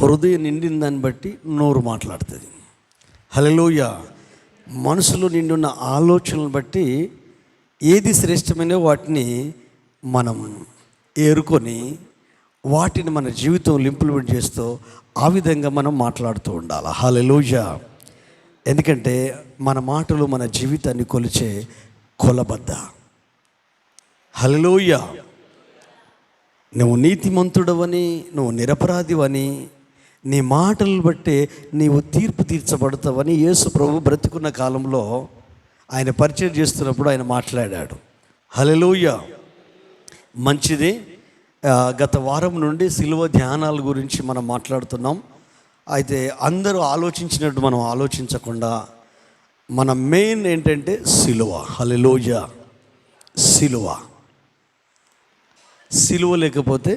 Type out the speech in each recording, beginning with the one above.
హృదయం నిండిన దాన్ని బట్టి నోరు మాట్లాడుతుంది. హల్లెలూయా. మనసులో నిండున్న ఆలోచనలను బట్టి ఏది శ్రేష్టమైన వాటిని మనం ఏరుకొని వాటిని మన జీవితంలో ఇంప్లిమెంట్ చేస్తూ ఆ విధంగా మనం మాట్లాడుతూ ఉండాలి. హల్లెలూయా. ఎందుకంటే మన మాటలు మన జీవితాన్ని కొలిచే కొలబద్ద. హల్లెలూయా. నువ్వు నీతిమంతుడవని, నువ్వు నిరపరాధివని, నీ మాటలు బట్టే నీవు తీర్పు తీర్చబడతావని యేసు ప్రభు బ్రతికున్న కాలంలో ఆయన పరిచయం చేస్తున్నప్పుడు ఆయన మాట్లాడాడు. హల్లెలూయా. మంచిది. గత వారం నుండి సిలువ ధ్యానాల గురించి మనం మాట్లాడుతున్నాం. అయితే అందరూ ఆలోచించినట్టు మనం ఆలోచించకుండా మన మెయిన్ ఏంటంటే సిలువ. హల్లెలూయా. సిలువ. సిలువ లేకపోతే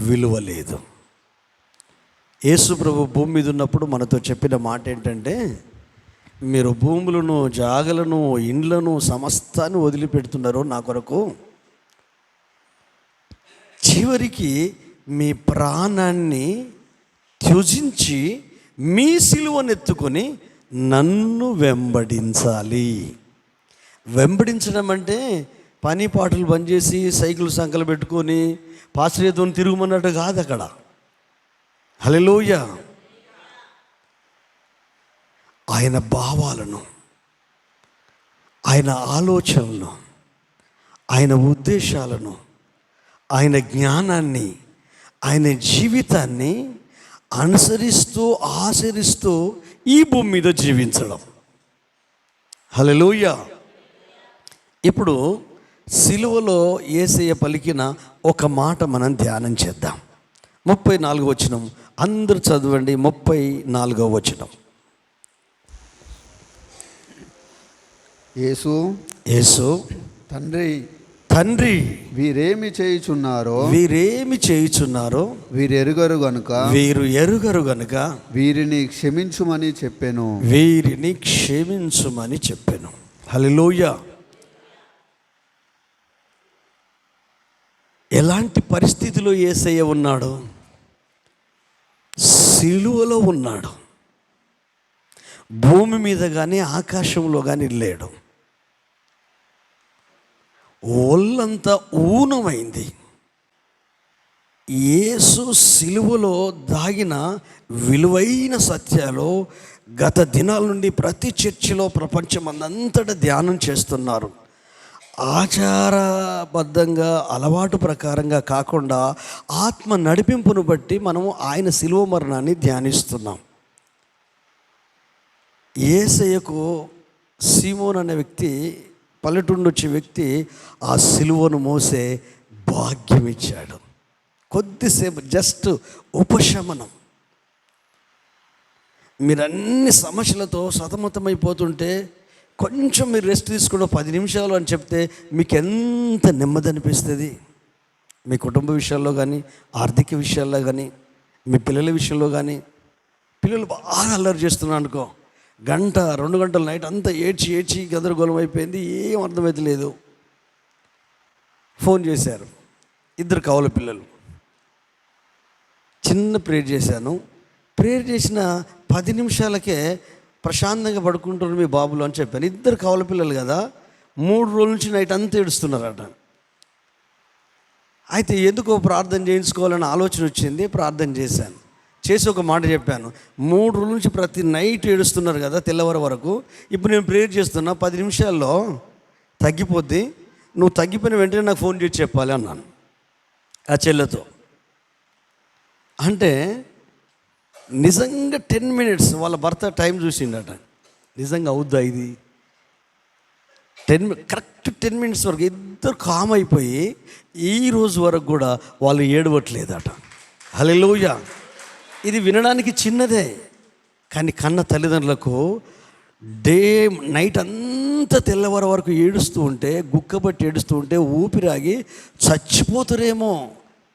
విలువ లేదు. యేసు ప్రభు భూమి మీద ఉన్నప్పుడు మనతో చెప్పిన మాట ఏంటంటే, మీరు భూములను, జాగలను, ఇండ్లను, సమస్తాన్ని వదిలిపెడుతున్నారు నా కొరకు, చివరికి మీ ప్రాణాన్ని త్యజించి మీ సిలువనెత్తుకొని నన్ను వెంబడించాలి. వెంబడించడం అంటే పని పాటలు బంద్ చేసి సైకిల్ సంకలు పెట్టుకొని పాశ్రయతో తిరుగుమన్నట్టు కాదు అక్కడ. హల్లెలూయా. ఆయన భావాలను, ఆయన ఆలోచనలను, ఆయన ఉద్దేశాలను, ఆయన జ్ఞానాన్ని, ఆయన జీవితాన్ని అనుసరిస్తూ ఆచరిస్తూ ఈ భూమి మీద జీవించడం. హల్లెలూయా. ఇప్పుడు సిలువలో యేసయ్య పలికిన ఒక మాట మనం ధ్యానం చేద్దాం. 34వ వచనం అందరూ చదవండి. 34వ వచనం. యేసు తండ్రి వీరేమి చేయుచున్నారో వీరు ఎరుగరు గనుక వీరిని క్షమించుమని చెప్పెను. హల్లెలూయా. ఎలాంటి పరిస్థితిలో యేసయ్య ఉన్నాడు? సిలువలో ఉన్నాడు. భూమి మీద కానీ ఆకాశంలో కానీ లేడు. ఒళ్ళంతా ఊనమైంది. యేసు సిలువలో దాగిన విలువైన సత్యాలు గత దినాల నుండి ప్రతి చర్చిలో ప్రపంచమందంతటా ధ్యానం చేస్తున్నారు. ఆచారబద్ధంగా అలవాటు ప్రకారంగా కాకుండా ఆత్మ నడిపింపును బట్టి మనము ఆయన సిలువ మరణాన్ని ధ్యానిస్తున్నాం. యేసయ్యకు సీమోన్ అనే వ్యక్తి, పల్లెటూరు వచ్చే వ్యక్తి, ఆ సిలువను మోసే భాగ్యం ఇచ్చాడు. కొద్దిసేపు జస్ట్ ఉపశమనం. మీరు అన్ని సమస్యలతో సతమతమైపోతుంటే కొంచెం మీరు రెస్ట్ తీసుకోవడం 10 నిమిషాలు అని చెప్తే మీకు ఎంత నెమ్మది అనిపిస్తుంది. మీ కుటుంబ విషయాల్లో కానీ, ఆర్థిక విషయాల్లో కానీ, మీ పిల్లల విషయంలో కానీ. పిల్లలు బాగా అల్లరి చేస్తున్నారు అనుకో, 1-2 గంటలు నైట్ అంతా ఏడ్చి గందరగోళం అయిపోయింది, ఏం అర్థమైతే లేదు. ఫోన్ చేశారు 2 కవల పిల్లలు. చిన్న ప్రేయర్ చేశాను. ప్రేయర్ చేసిన 10 నిమిషాలకే ప్రశాంతంగా పడుకుంటున్నారు మీ బాబులు అని చెప్పాను. 2 కవల పిల్లలు కదా, 3 రోజుల నుంచి నైట్ అంతా ఏడుస్తున్నారట. అయితే ఎందుకో ప్రార్థన చేయించుకోవాలని ఆలోచన వచ్చింది. ప్రార్థన చేశాను. చేసి ఒక మాట చెప్పాను, 3 రోజుల నుంచి ప్రతి నైట్ ఏడుస్తున్నారు కదా తెల్లవారు వరకు, ఇప్పుడు నేను ప్రేయర్ చేస్తున్నా, 10 నిమిషాల్లో తగ్గిపోద్ది, నువ్వు తగ్గిపోయిన వెంటనే నాకు ఫోన్ చేసి చెప్పాలి అన్నాను ఆ చెల్లెతో. అంటే నిజంగా 10 మినిట్స్ వాళ్ళ భర్త టైం చూసిండట. నిజంగా అవుద్దా ఇది? 10 మినిట్స్ వరకు ఇద్దరు కామ్ అయిపోయి ఈ రోజు వరకు కూడా వాళ్ళు ఏడవట్లేదట. హల్లెలూయా. ఇది వినడానికి చిన్నదే, కానీ కన్న తల్లిదండ్రులకు నైట్ అంతా తెల్లవారు వరకు ఏడుస్తూ ఉంటే, గుక్కబట్టి ఏడుస్తూ ఉంటే ఊపిరాగి చచ్చిపోతారేమో.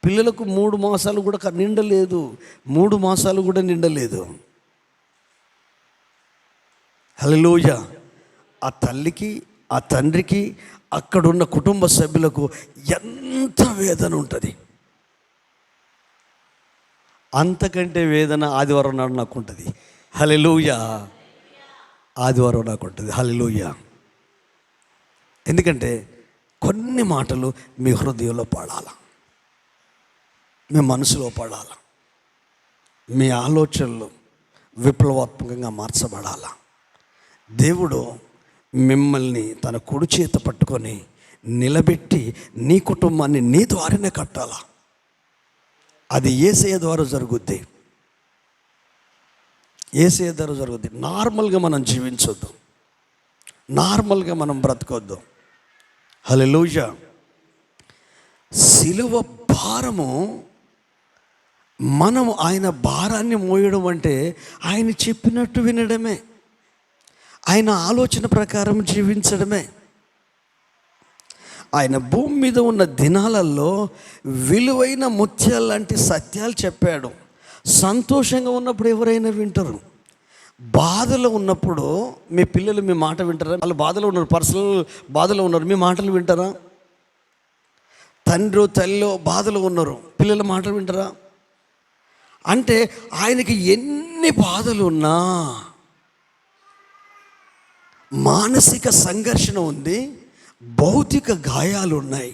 పిల్లలకు 3 మాసాలు కూడా నిండలేదు, 3 మాసాలు కూడా నిండలేదు. హల్లెలూయా. ఆ తల్లికి, ఆ తండ్రికి, అక్కడున్న కుటుంబ సభ్యులకు ఎంత వేదన ఉంటుంది. అంతకంటే వేదన ఆదివారం నాడు నాకు ఉంటుంది. హల్లెలూయా. ఆదివారం నాకు ఉంటుంది. హల్లెలూయా. ఎందుకంటే కొన్ని మాటలు మీ హృదయంలో పడాల, మీ మనసులో పడాల, మీ ఆలోచనలు విప్లవాత్మకంగా మార్చబడాల. దేవుడు మిమ్మల్ని తన కుడి చేత పట్టుకొని నిలబెట్టి నీ కుటుంబాన్ని నీ ద్వారానే కట్టాల. అది యేసయ్య ద్వారా జరుగుద్ది. యేసయ్య ద్వారా జరుగుద్ది. నార్మల్గా మనం జీవించొద్దు, నార్మల్గా మనం బ్రతకొద్దు. హల్లెలూయా. సిలువ భారము, మనం ఆయన భారాన్ని మోయడం అంటే ఆయన చెప్పినట్టు వినడమే, ఆయన ఆలోచన ప్రకారం జీవించడమే. ఆయన భూమి మీద ఉన్న దినాలలో విలువైన ముత్యాలు లాంటి సత్యాలు చెప్పాడు. సంతోషంగా ఉన్నప్పుడు ఎవరైనా వింటారు, బాధలో ఉన్నప్పుడు మీ పిల్లలు మీ మాట వింటారా? వాళ్ళు బాధలో ఉన్నారు, పర్సనల్ బాధలో ఉన్నారు, మీ మాటలు వింటారా? తండ్రి తల్లిలో బాధలో ఉన్నారు, పిల్లల మాటలు వింటారా? అంటే ఆయనకి ఎన్ని బాధలు ఉన్నా, మానసిక సంఘర్షణ ఉంది, భౌతిక గాయాలు ఉన్నాయి,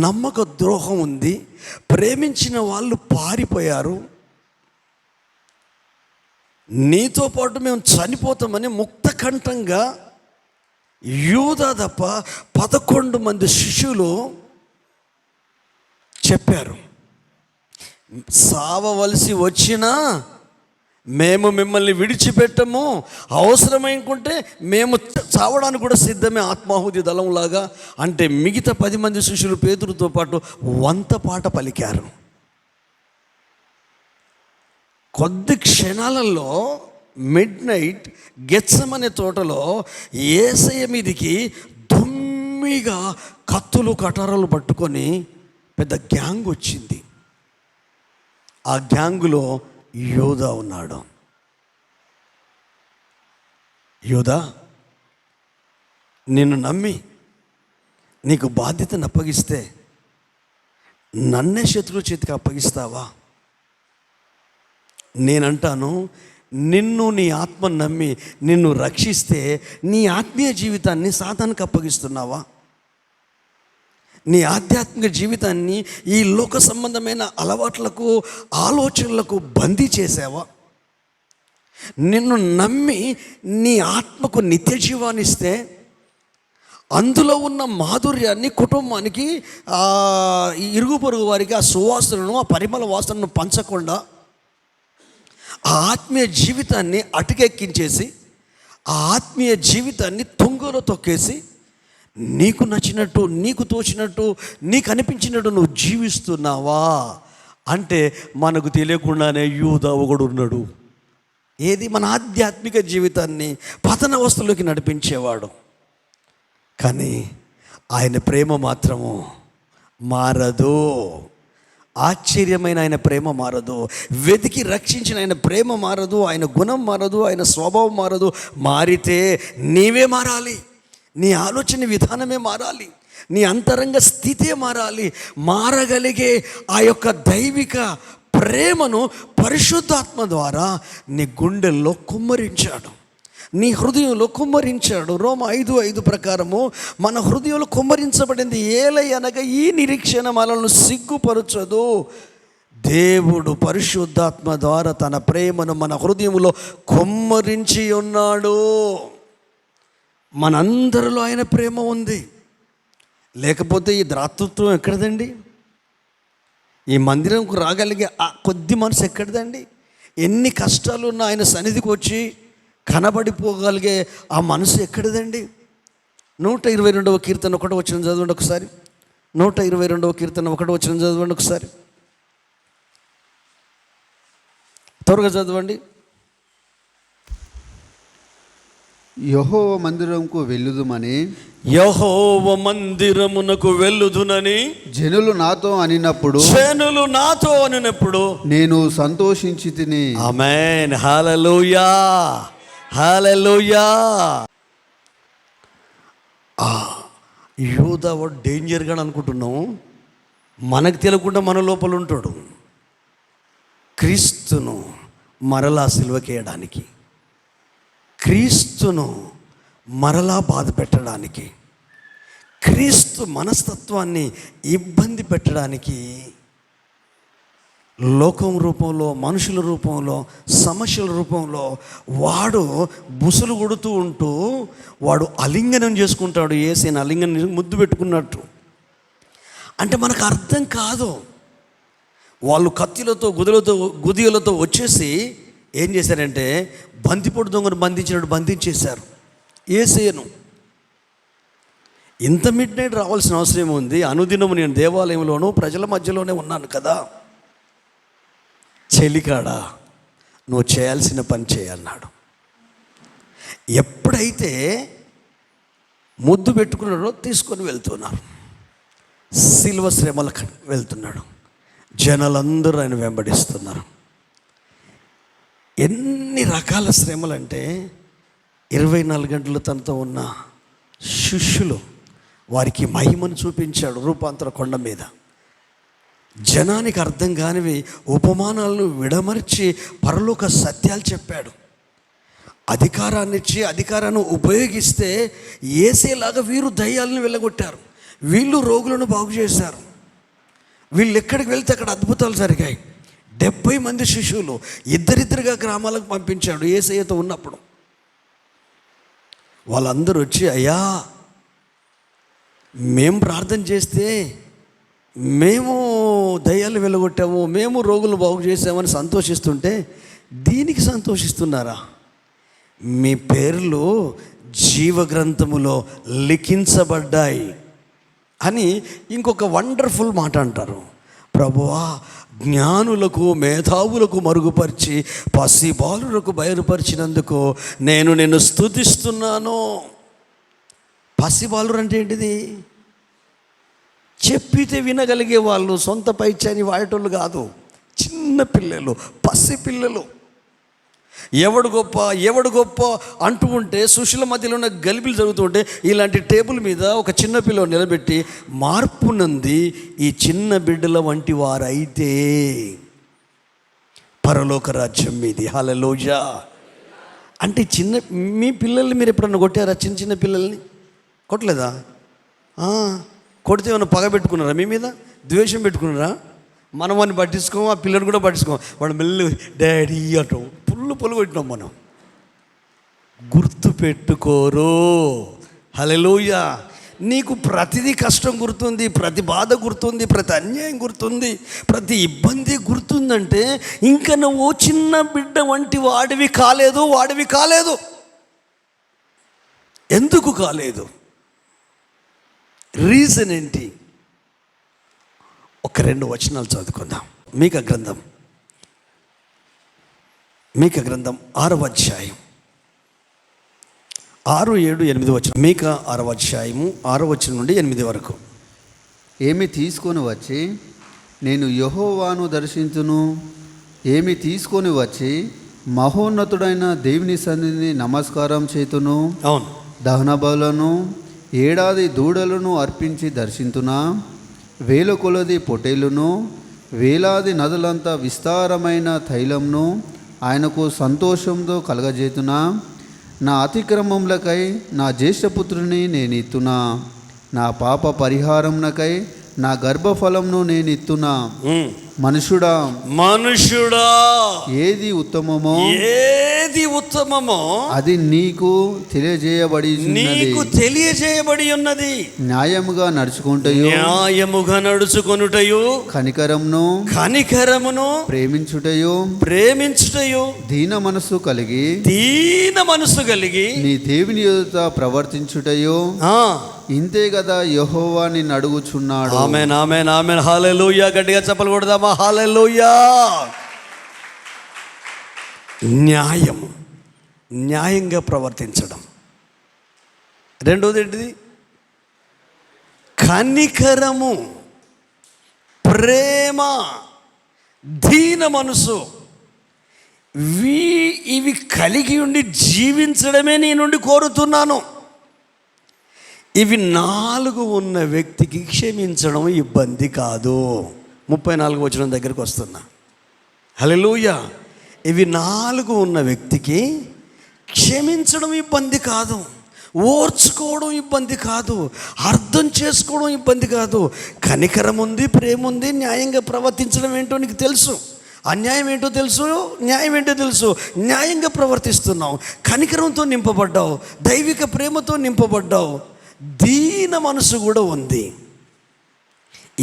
నమ్మక ద్రోహం ఉంది, ప్రేమించిన వాళ్ళు పారిపోయారు, నీతో పాటు మేము చనిపోతామని ముక్తకంఠంగా యూదా తప్ప 11 మంది శిష్యులు చెప్పారు. సావవలసి వచ్చినా మేము మిమ్మల్ని విడిచిపెట్టము, అవసరమైంటే మేము చావడానికి కూడా సిద్ధమే, ఆత్మాహుతి దళంలాగా. అంటే మిగతా 10 మంది శిష్యులు పేతురుతో పాటు 100 పాట పలికారు. కొద్ది క్షణాలలో మిడ్నైట్ గెత్సెమనే తోటలో యేసయ్య మీదికి దుమ్మిగా కత్తులు కటారాలు పట్టుకొని పెద్ద గ్యాంగ్ వచ్చింది. ఆ గ్యాంగులో యోధా ఉన్నాడు. యోధా, నిన్ను నమ్మి నీకు బాధ్యతను అప్పగిస్తే నన్నే శత్రువు చేతికి అప్పగిస్తావా? నేనంటాను, నిన్ను నీ ఆత్మ నమ్మి నిన్ను రక్షిస్తే నీ ఆత్మీయ జీవితాన్ని సాతానికి అప్పగిస్తున్నావా? నీ ఆధ్యాత్మిక జీవితాన్ని ఈ లోక సంబంధమైన అలవాట్లకు, ఆలోచనలకు బందీ చేసావా? నిన్ను నమ్మి నీ ఆత్మకు నిత్య జీవాన్ని ఇస్తే అందులో ఉన్న మాధుర్యాన్ని కుటుంబానికి, ఇరుగు పొరుగు వారికి ఆ సువాసనను, ఆ పరిమళ వాసనను పంచకుండా ఆ ఆత్మీయ జీవితాన్ని అటుకెక్కించేసి, ఆ ఆత్మీయ జీవితాన్ని తుంగలో తొక్కేసి నీకు నచ్చినట్టు, నీకు తోచినట్టు, నీకు అనిపించినట్టు నువ్వు జీవిస్తున్నావా అంటే మనకు తెలియకుండానే యూదా ఒకడు ఉన్నాడు. ఏది? మన ఆధ్యాత్మిక జీవితాన్ని పతనవస్థలోకి నడిపించేవాడు. కానీ ఆయన ప్రేమ మాత్రము మారదు. ఆశ్చర్యమైన ఆయన ప్రేమ మారదు. వెతికి రక్షించిన ఆయన ప్రేమ మారదు. ఆయన గుణం మారదు. ఆయన స్వభావం మారదు. మారితే నీవే మారాలి, నీ ఆలోచన విధానమే మారాలి, నీ అంతరంగ స్థితే మారాలి. మారగలిగే ఆ యొక్క దైవిక ప్రేమను పరిశుద్ధాత్మ ద్వారా నీ గుండెల్లో కుమ్మరించాడు, నీ హృదయంలో కుమ్మరించాడు. రోమా 5:5 ప్రకారము మన హృదయంలో కుమ్మరించబడింది ఏలయనగా ఈ నిరీక్షణ మనల్ని సిగ్గుపరచదు. దేవుడు పరిశుద్ధాత్మ ద్వారా తన ప్రేమను మన హృదయంలో కుమ్మరించి ఉన్నాడు. మనందరిలో ఆయన ప్రేమ ఉంది. లేకపోతే ఈ ద్రాతృత్వం ఎక్కడదండి? ఈ మందిరంకు రాగలిగే ఆ కొద్ది మనసు ఎక్కడదండి? ఎన్ని కష్టాలున్నా ఆయన సన్నిధికి వచ్చి కనబడిపోగలిగే ఆ మనసు ఎక్కడదండి? 122వ కీర్తన 1వ వచనం చదవండి ఒకసారి. 122వ కీర్తన 1వ వచనం చదవండి ఒకసారి, త్వరగా చదవండి. యెహోవా మందిరముకు వెళ్ళుదుమని, యెహోవ మందిరమునకు వెళ్ళుదునని జనులు నాతో అనినప్పుడు, నేను సంతోషించి తిని. ఆమేన్. హల్లెలూయా, హల్లెలూయా. యూదా డేంజర్గా అనుకుంటున్నాం, మనకు తెలియకుండా మన లోపల ఉంటాడు. క్రీస్తును మరలా సిలువకేయడానికి, క్రీస్తును మరలా బాధ పెట్టడానికి, క్రీస్తు మనస్తత్వాన్ని ఇబ్బంది పెట్టడానికి లోకం రూపంలో, మనుషుల రూపంలో, సమస్యల రూపంలో వాడు బుసలు కొడుతూ ఉంటూ వాడు అలింగనం చేసుకుంటాడు. యేసుని అలింగనం ముద్దు పెట్టుకున్నట్టు. అంటే మనకు అర్థం కాదు. వాళ్ళు కత్తిలతో గుదియలతో వచ్చేసి ఏం చేశారంటే బందిపోటు దొంగను బంధించినట్టు బంధించేశారు యేసయ్యను. ఇంత మిడ్ నైట్ రావాల్సిన అవసరం ఏముంది? అనుదినము నేను దేవాలయంలోనూ ప్రజల మధ్యలోనే ఉన్నాను కదా. చెలికాడా, నువ్వు చేయాల్సిన పని చేయన్నాడు. ఎప్పుడైతే ముద్దు పెట్టుకున్నాడో తీసుకొని వెళ్తున్నారు. శిలువ శ్రమలకు వెళ్తున్నాడు. జనాలందరూ ఆయన వెంబడిస్తున్నారు. ఎన్ని రకాల శ్రమలు అంటే 24 గంటలు తనతో ఉన్న శిష్యులు వారికి మహిమను చూపించాడు రూపాంతర కొండ మీద. జనానికి అర్థం కానివి ఉపమానాలను విడమర్చి పరలోక సత్యాలు చెప్పాడు. అధికారాన్ని ఇచ్చి అధికారాన్ని ఉపయోగిస్తే యేసేలాగా వీరు దయ్యాలను వెళ్ళగొట్టారు, వీళ్ళు రోగులను బాగు చేశారు. వీళ్ళు ఎక్కడికి వెళ్తే అక్కడ అద్భుతాలు జరిగాయి. 70 మంది శిష్యులు ఇద్దరిద్దరుగా గ్రామాలకు పంపించాడు యేసయ్యతో ఉన్నప్పుడు. వాళ్ళందరూ వచ్చి, అయ్యా మేము ప్రార్థన చేస్తే మేము దయ్యాలు వెళ్ళగొట్టాము, మేము రోగులు బాగు చేసామని సంతోషిస్తుంటే దీనికి సంతోషిస్తున్నారా? మీ పేర్లు జీవగ్రంథములో లిఖించబడ్డాయి అని ఇంకొక వండర్ఫుల్ మాట అంటారు. ప్రభువా, జ్ఞానులకు మేధావులకు మరుగుపరిచి పసిబాలులకు బయలుపరిచినందుకు నేను నిన్ను స్తుతిస్తున్నాను. పసిబాలురు అంటే ఏంటిది? చెప్పితే వినగలిగే వాళ్ళు, సొంత పైచాని వాడేటోళ్ళు కాదు, చిన్న పిల్లలు, పసిపిల్లలు. ఎవడు గొప్ప అంటూ ఉంటే సుశీల మధ్యలో ఉన్న గలిబిలు జరుగుతుంటే ఇలాంటి టేబుల్ మీద ఒక చిన్న పిల్లని నిలబెట్టి మార్పు నంది ఈ చిన్న బిడ్డల వంటి వారైతే పరలోక రాజ్యం మీది. హల్లెలూయా. అంటే మీ పిల్లల్ని మీరు ఎప్పుడన్నా కొట్టారా? చిన్న పిల్లల్ని కొట్టలేదా? కొడితే ఏమైనా పగ పెట్టుకున్నారా? మీ మీద ద్వేషం పెట్టుకున్నారా? మనం వాడిని పట్టించుకోము, ఆ పిల్లలు కూడా పట్టించుకోము. వాడు మెల్లి డాడీ అంటాం, పుల్లు కొట్టినాం మనం. గుర్తు పెట్టుకోరు. హల్లెలూయా. నీకు ప్రతిదీ కష్టం గుర్తుంది, ప్రతి బాధ గుర్తుంది, ప్రతి అన్యాయం గుర్తుంది, ప్రతి ఇబ్బంది గుర్తుందంటే ఇంకా నువ్వు చిన్న బిడ్డ వంటి వాడివి కాలేదు. ఎందుకు కాలేదు? రీజన్ ఏంటి? ఒక 2 వచనాలు చదువుకుందాం. మీకా గ్రంథం 6వ అధ్యాయం 6, 7, 8 వచనం. మీకా 6వ అధ్యాయము 6వ వచనం నుండి 8 వరకు. ఏమి తీసుకొని వచ్చి నేను యెహోవాను దర్శించును, ఏమి తీసుకొని వచ్చి మహోన్నతుడైన దేవుని సన్నిధిని నమస్కారం చేతును. అవును. దహన బలులను 7 దూడలను అర్పించి దర్శింతునా, 1000 కొలది పొట్టేలును, 1000 నదులంత విస్తారమైన తైలంను ఆయనకు సంతోషంతో కలగజేతునా. నా అతిక్రమములకై నా జ్యేష్ఠపుత్రుని నేను ఇత్తునా, నా పాప పరిహారమునకై నా గర్భఫలంను నేను ఇత్తునా. మనుషుడా ఏది ఉత్తమమో అది నీకు తెలియజేయబడి ఉన్నది. న్యాయముగా నడుచుకొనుటయు కనికరమును ప్రేమించుటయు దీన మనసు కలిగి నీ దేవుని ఎదుట ప్రవర్తించుటయు ఇంతే కదా యెహోవా నిన్ను అడుగుచున్నాడు. ఆమేన్, ఆమేన్, ఆమేన్. హల్లెలూయా. గట్టిగా చప్పలు కొడదామా? హల్లెలూయా. న్యాయంగా ప్రవర్తించడం. రెండోది ఏంటిది? కనికరము, ప్రేమ, దీన మనసు. ఇవి కలిగి ఉండి జీవించడమే నీ నుండి కోరుతున్నాను. ఇవి 4 ఉన్న వ్యక్తికి క్షమించడం ఇబ్బంది కాదు. 34వ వచనం దగ్గరికి వస్తున్నా. హల్లెలూయా. ఇవి 4 ఉన్న వ్యక్తికి క్షమించడం ఇబ్బంది కాదు, ఓర్చుకోవడం ఇబ్బంది కాదు, అర్థం చేసుకోవడం ఇబ్బంది కాదు. కనికరం ఉంది, ప్రేమ ఉంది, న్యాయంగా ప్రవర్తించడం ఏంటో నీకు తెలుసు, అన్యాయం ఏంటో తెలుసు, న్యాయం ఏంటో తెలుసు. న్యాయంగా ప్రవర్తిస్తున్నావు, కనికరంతో నింపబడ్డావు, దైవిక ప్రేమతో నింపబడ్డావు, దీన మనసు కూడా ఉంది.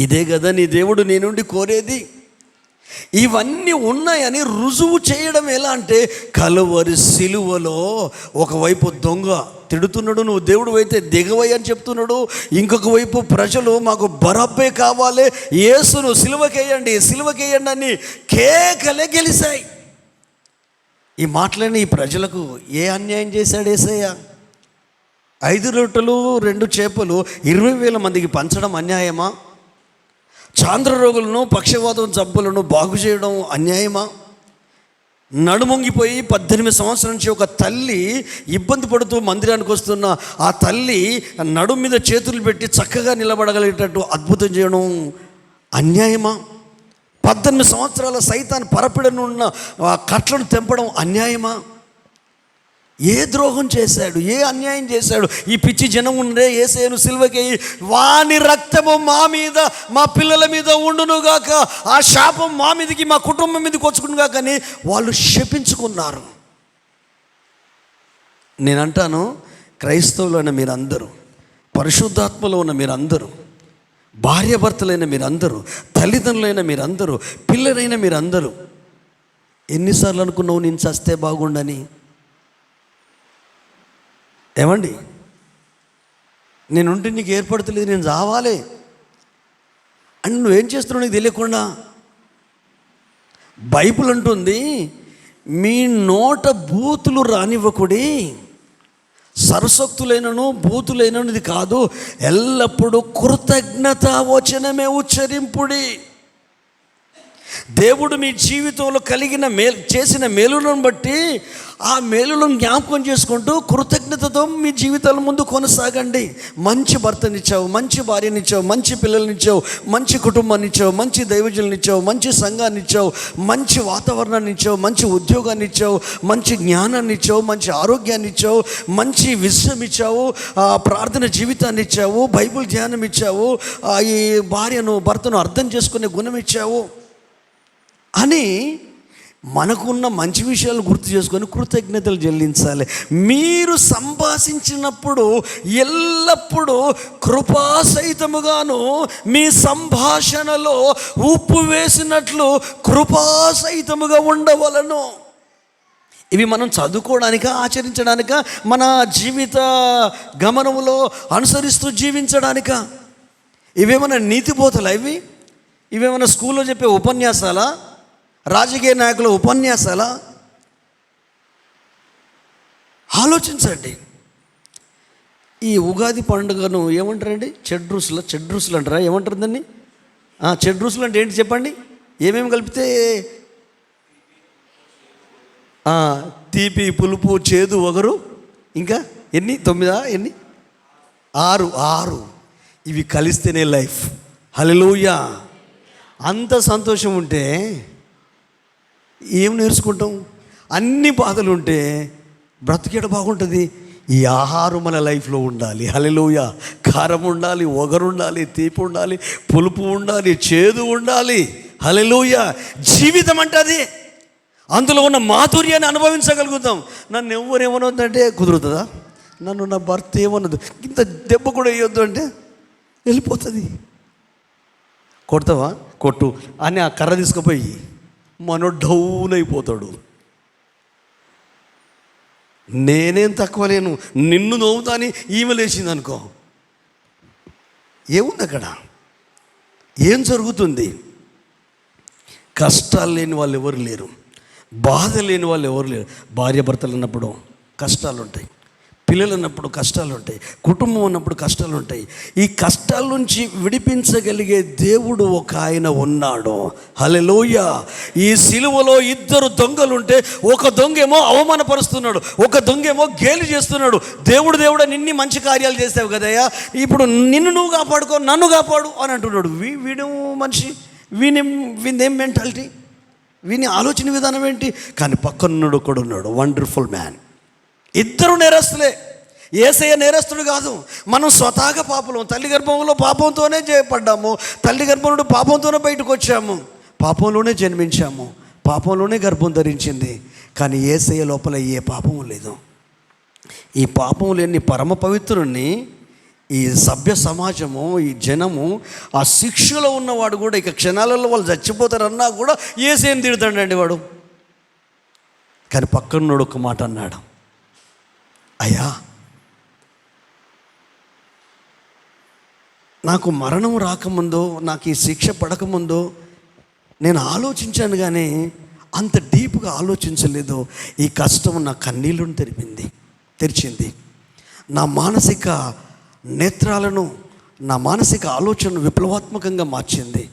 ఇదే కదా నీ దేవుడు నీ నుండి కోరేది. ఇవన్నీ ఉన్నాయని రుజువు చేయడం ఎలా అంటే, కలువరి సిలువలో ఒకవైపు దొంగ తిడుతున్నాడు, నువ్వు దేవుడు అయితే దిగవై అని చెప్తున్నాడు. ఇంకొక వైపు ప్రజలు మాకు బరబ్బే కావాలి, యేసును సిలువకేయండి సిలువకేయండి అని కేకలే గెలిచాయి. ఈ మాటలని ఈ ప్రజలకు ఏ అన్యాయం చేశాడు యేసయ్య? 5 రొట్టెలు 2 చేపలు 20,000 మందికి పంచడం అన్యాయమా? చాంద్ర రోగులను, పక్షవాతం జబ్బులను బాగు చేయడం అన్యాయమా? నడుమొంగిపోయి 18 సంవత్సరాల నుంచి ఒక తల్లి ఇబ్బంది పడుతూ మందిరానికి వస్తున్న ఆ తల్లి నడుము మీద చేతులు పెట్టి చక్కగా నిలబడగలిగేటట్టు అద్భుతం చేయడం అన్యాయమా? 18 సంవత్సరాల సైతాన్ పరపిడనున్న ఆ కట్లను తెంపడం అన్యాయమా? ఏ ద్రోహం చేశాడు, ఏ అన్యాయం చేశాడు? ఈ పిచ్చి జనం ఉండే యేసయ్యను సిలువకేయి, వాని రక్తము మా మీద మా పిల్లల మీద ఉండునుగాక, ఆ శాపం మా మీదకి మా కుటుంబం మీదకి వచ్చుకునుగాక అని వాళ్ళు శపించుకున్నారు. నేనంటాను, క్రైస్తవులైన మీరందరూ, పరిశుద్ధాత్మలో ఉన్న మీరందరూ, భార్యాభర్తలైన మీరందరూ, తల్లిదండ్రులైన మీరందరూ, పిల్లలైన మీరందరూ ఎన్నిసార్లు అనుకున్నావు నేను చస్తే బాగుండని? ఏమండి, నేనుంటే నీకు ఏర్పడతలేదు, నేను చావాలి అని నువ్వేం చేస్తున్నావు నీకు తెలియకుండా? బైబిల్ అంటుంది, మీ నోట బూతులు రానివ్వకుడి, సరసక్తులైనను బూతులైనను ఇది కాదు, ఎల్లప్పుడూ కృతజ్ఞతా వచనమే ఉచ్చరింపుడి. దేవుడు మీ జీవితంలో కలిగిన చేసిన మేలులను బట్టి ఆ మేలులను జ్ఞాపకం చేసుకుంటూ కృతజ్ఞతతో మీ జీవితాల ముందు కొనసాగండి. మంచి భర్తనిచ్చావు, మంచి భార్యనిచ్చావు, మంచి పిల్లల్నిచ్చావు, మంచి కుటుంబాన్ని ఇచ్చావు, మంచి దైవజనులనిచ్చావు, మంచి సంఘాన్ని ఇచ్చావు, మంచి వాతావరణాన్ని ఇచ్చావు, మంచి ఉద్యోగాన్ని ఇచ్చావు, మంచి జ్ఞానాన్ని ఇచ్చావు, మంచి ఆరోగ్యాన్ని ఇచ్చావు, మంచి విషయం ఇచ్చావు, ప్రార్థన జీవితాన్ని ఇచ్చావు, బైబిల్ ధ్యానం ఇచ్చావు, ఈ భార్యను భర్తను అర్థం చేసుకునే గుణం ఇచ్చావు అని మనకున్న మంచి విషయాలు గుర్తు చేసుకొని కృతజ్ఞతలు చెల్లించాలి. మీరు సంభాషించినప్పుడు ఎల్లప్పుడూ కృపాసహితముగాను మీ సంభాషణలో ఉప్పు వేసినట్లు కృపాసహితముగా ఉండవలను. ఇవి మనం చదువుకోవడానిక, ఆచరించడానిక, మన జీవిత గమనంలో అనుసరిస్తూ జీవించడానిక? ఇవేమైనా నీతిబోధలా? ఇవేమైనా స్కూల్లో చెప్పే ఉపన్యాసాలా? రాజకీయ నాయకుల ఉపన్యాసాలా? ఆలోచించండి. ఈ ఉగాది పండుగను ఏమంటారండి? చెడ్రూసులు అంటారా? ఏమంటారు దాన్ని? చెడ్రూసులు అంటే ఏంటి చెప్పండి? ఏమేమి కలిపితే? తీపి, పులుపు, చేదు, వగరు, ఇంకా ఎన్ని? 9 ఎన్ని? 6 ఇవి కలిస్తేనే లైఫ్. హల్లెలూయా. అంత సంతోషం ఉంటే ఏం నేర్చుకుంటాం? అన్ని బాధలు ఉంటే బ్రతికేట బాగుంటుంది. ఈ ఆహారం మన లైఫ్లో ఉండాలి. హల్లెలూయా. కారం ఉండాలి, ఒగరు ఉండాలి, తీపి ఉండాలి, పులుపు ఉండాలి, చేదు ఉండాలి. హల్లెలూయా. జీవితం అంటే అది. అందులో ఉన్న మాధుర్యాన్ని అనుభవించగలుగుతాం. నన్ను ఎవరేమనొద్దంటే కుదురుతుందా? నన్ను నా భర్త ఏమన్నదు, ఇంత దెబ్బ కూడా వేయొద్దు అంటే వెళ్ళిపోతుంది. కొడతావా? కొట్టు అని ఆ కర్ర తీసుకుపోయి మనో డౌన్ అయిపోతాడు. నేనేం తక్కువ లేను, నిన్ను నవ్వుతా అని ఈమె లేచింది అనుకో, ఏముంది అక్కడ? ఏం జరుగుతుంది? కష్టాలు లేని వాళ్ళు ఎవరు లేరు, బాధ లేని వాళ్ళు ఎవరు లేరు. భార్యాభర్తలు అన్నప్పుడు కష్టాలు ఉంటాయి, పిల్లలు ఉన్నప్పుడు కష్టాలు ఉంటాయి, కుటుంబం ఉన్నప్పుడు కష్టాలు ఉంటాయి. ఈ కష్టాల నుంచి విడిపించగలిగే దేవుడు ఒక ఆయన ఉన్నాడు. హల్లెలూయా. ఈ సిలువలో 2 దొంగలుంటే ఒక దొంగేమో అవమానపరుస్తున్నాడు, ఒక దొంగేమో గేలి చేస్తున్నాడు. దేవుడు నిన్ని మంచి కార్యాలు చేస్తావు కదయ్యా, ఇప్పుడు నిన్ను నువ్వు కాపాడుకో, నన్ను కాపాడు అని అంటున్నాడు. వీడు మనిషి, వీనేం మెంటాలిటీ? వీని ఆలోచన విధానం ఏంటి? కానీ పక్కనున్నాడు కూడా ఉన్నాడు, వండర్ఫుల్ మ్యాన్. ఇద్దరు నేరస్తులే. యేసయ్య నేరస్తుడు కాదు. మనం స్వతహాగా పాపలం. తల్లి గర్భంలో పాపంతోనే చేయబడ్డాము. తల్లి గర్భం నుండి పాపంతోనే బయటకు వచ్చాము. పాపంలోనే జన్మించాము. పాపంలోనే గర్భం ధరించింది. కానీ యేసయ్య లోపల ఏ పాపము లేదు. ఈ పాపము లేని పరమ పవిత్రుణ్ణి ఈ సభ్య సమాజము, ఈ జనము, ఆ శిక్షలో ఉన్నవాడు కూడా ఇక క్షణాలలో వాళ్ళు చచ్చిపోతారన్నా కూడా యేసయ్యని తిడతాడండి వాడు. కానీ పక్కనున్నాడు ఒక మాట అన్నాడు, అయ్యా నాకు మరణం రాకముందో, నాకు ఈ శిక్ష పడకముందో నేను ఆలోచించాను, కానీ అంత డీప్గా ఆలోచించలేదు. ఈ కష్టం నా కన్నీళ్ళను తెరిచింది. నా మానసిక నేత్రాలను, నా మానసిక ఆలోచనను విప్లవాత్మకంగా మార్చింది.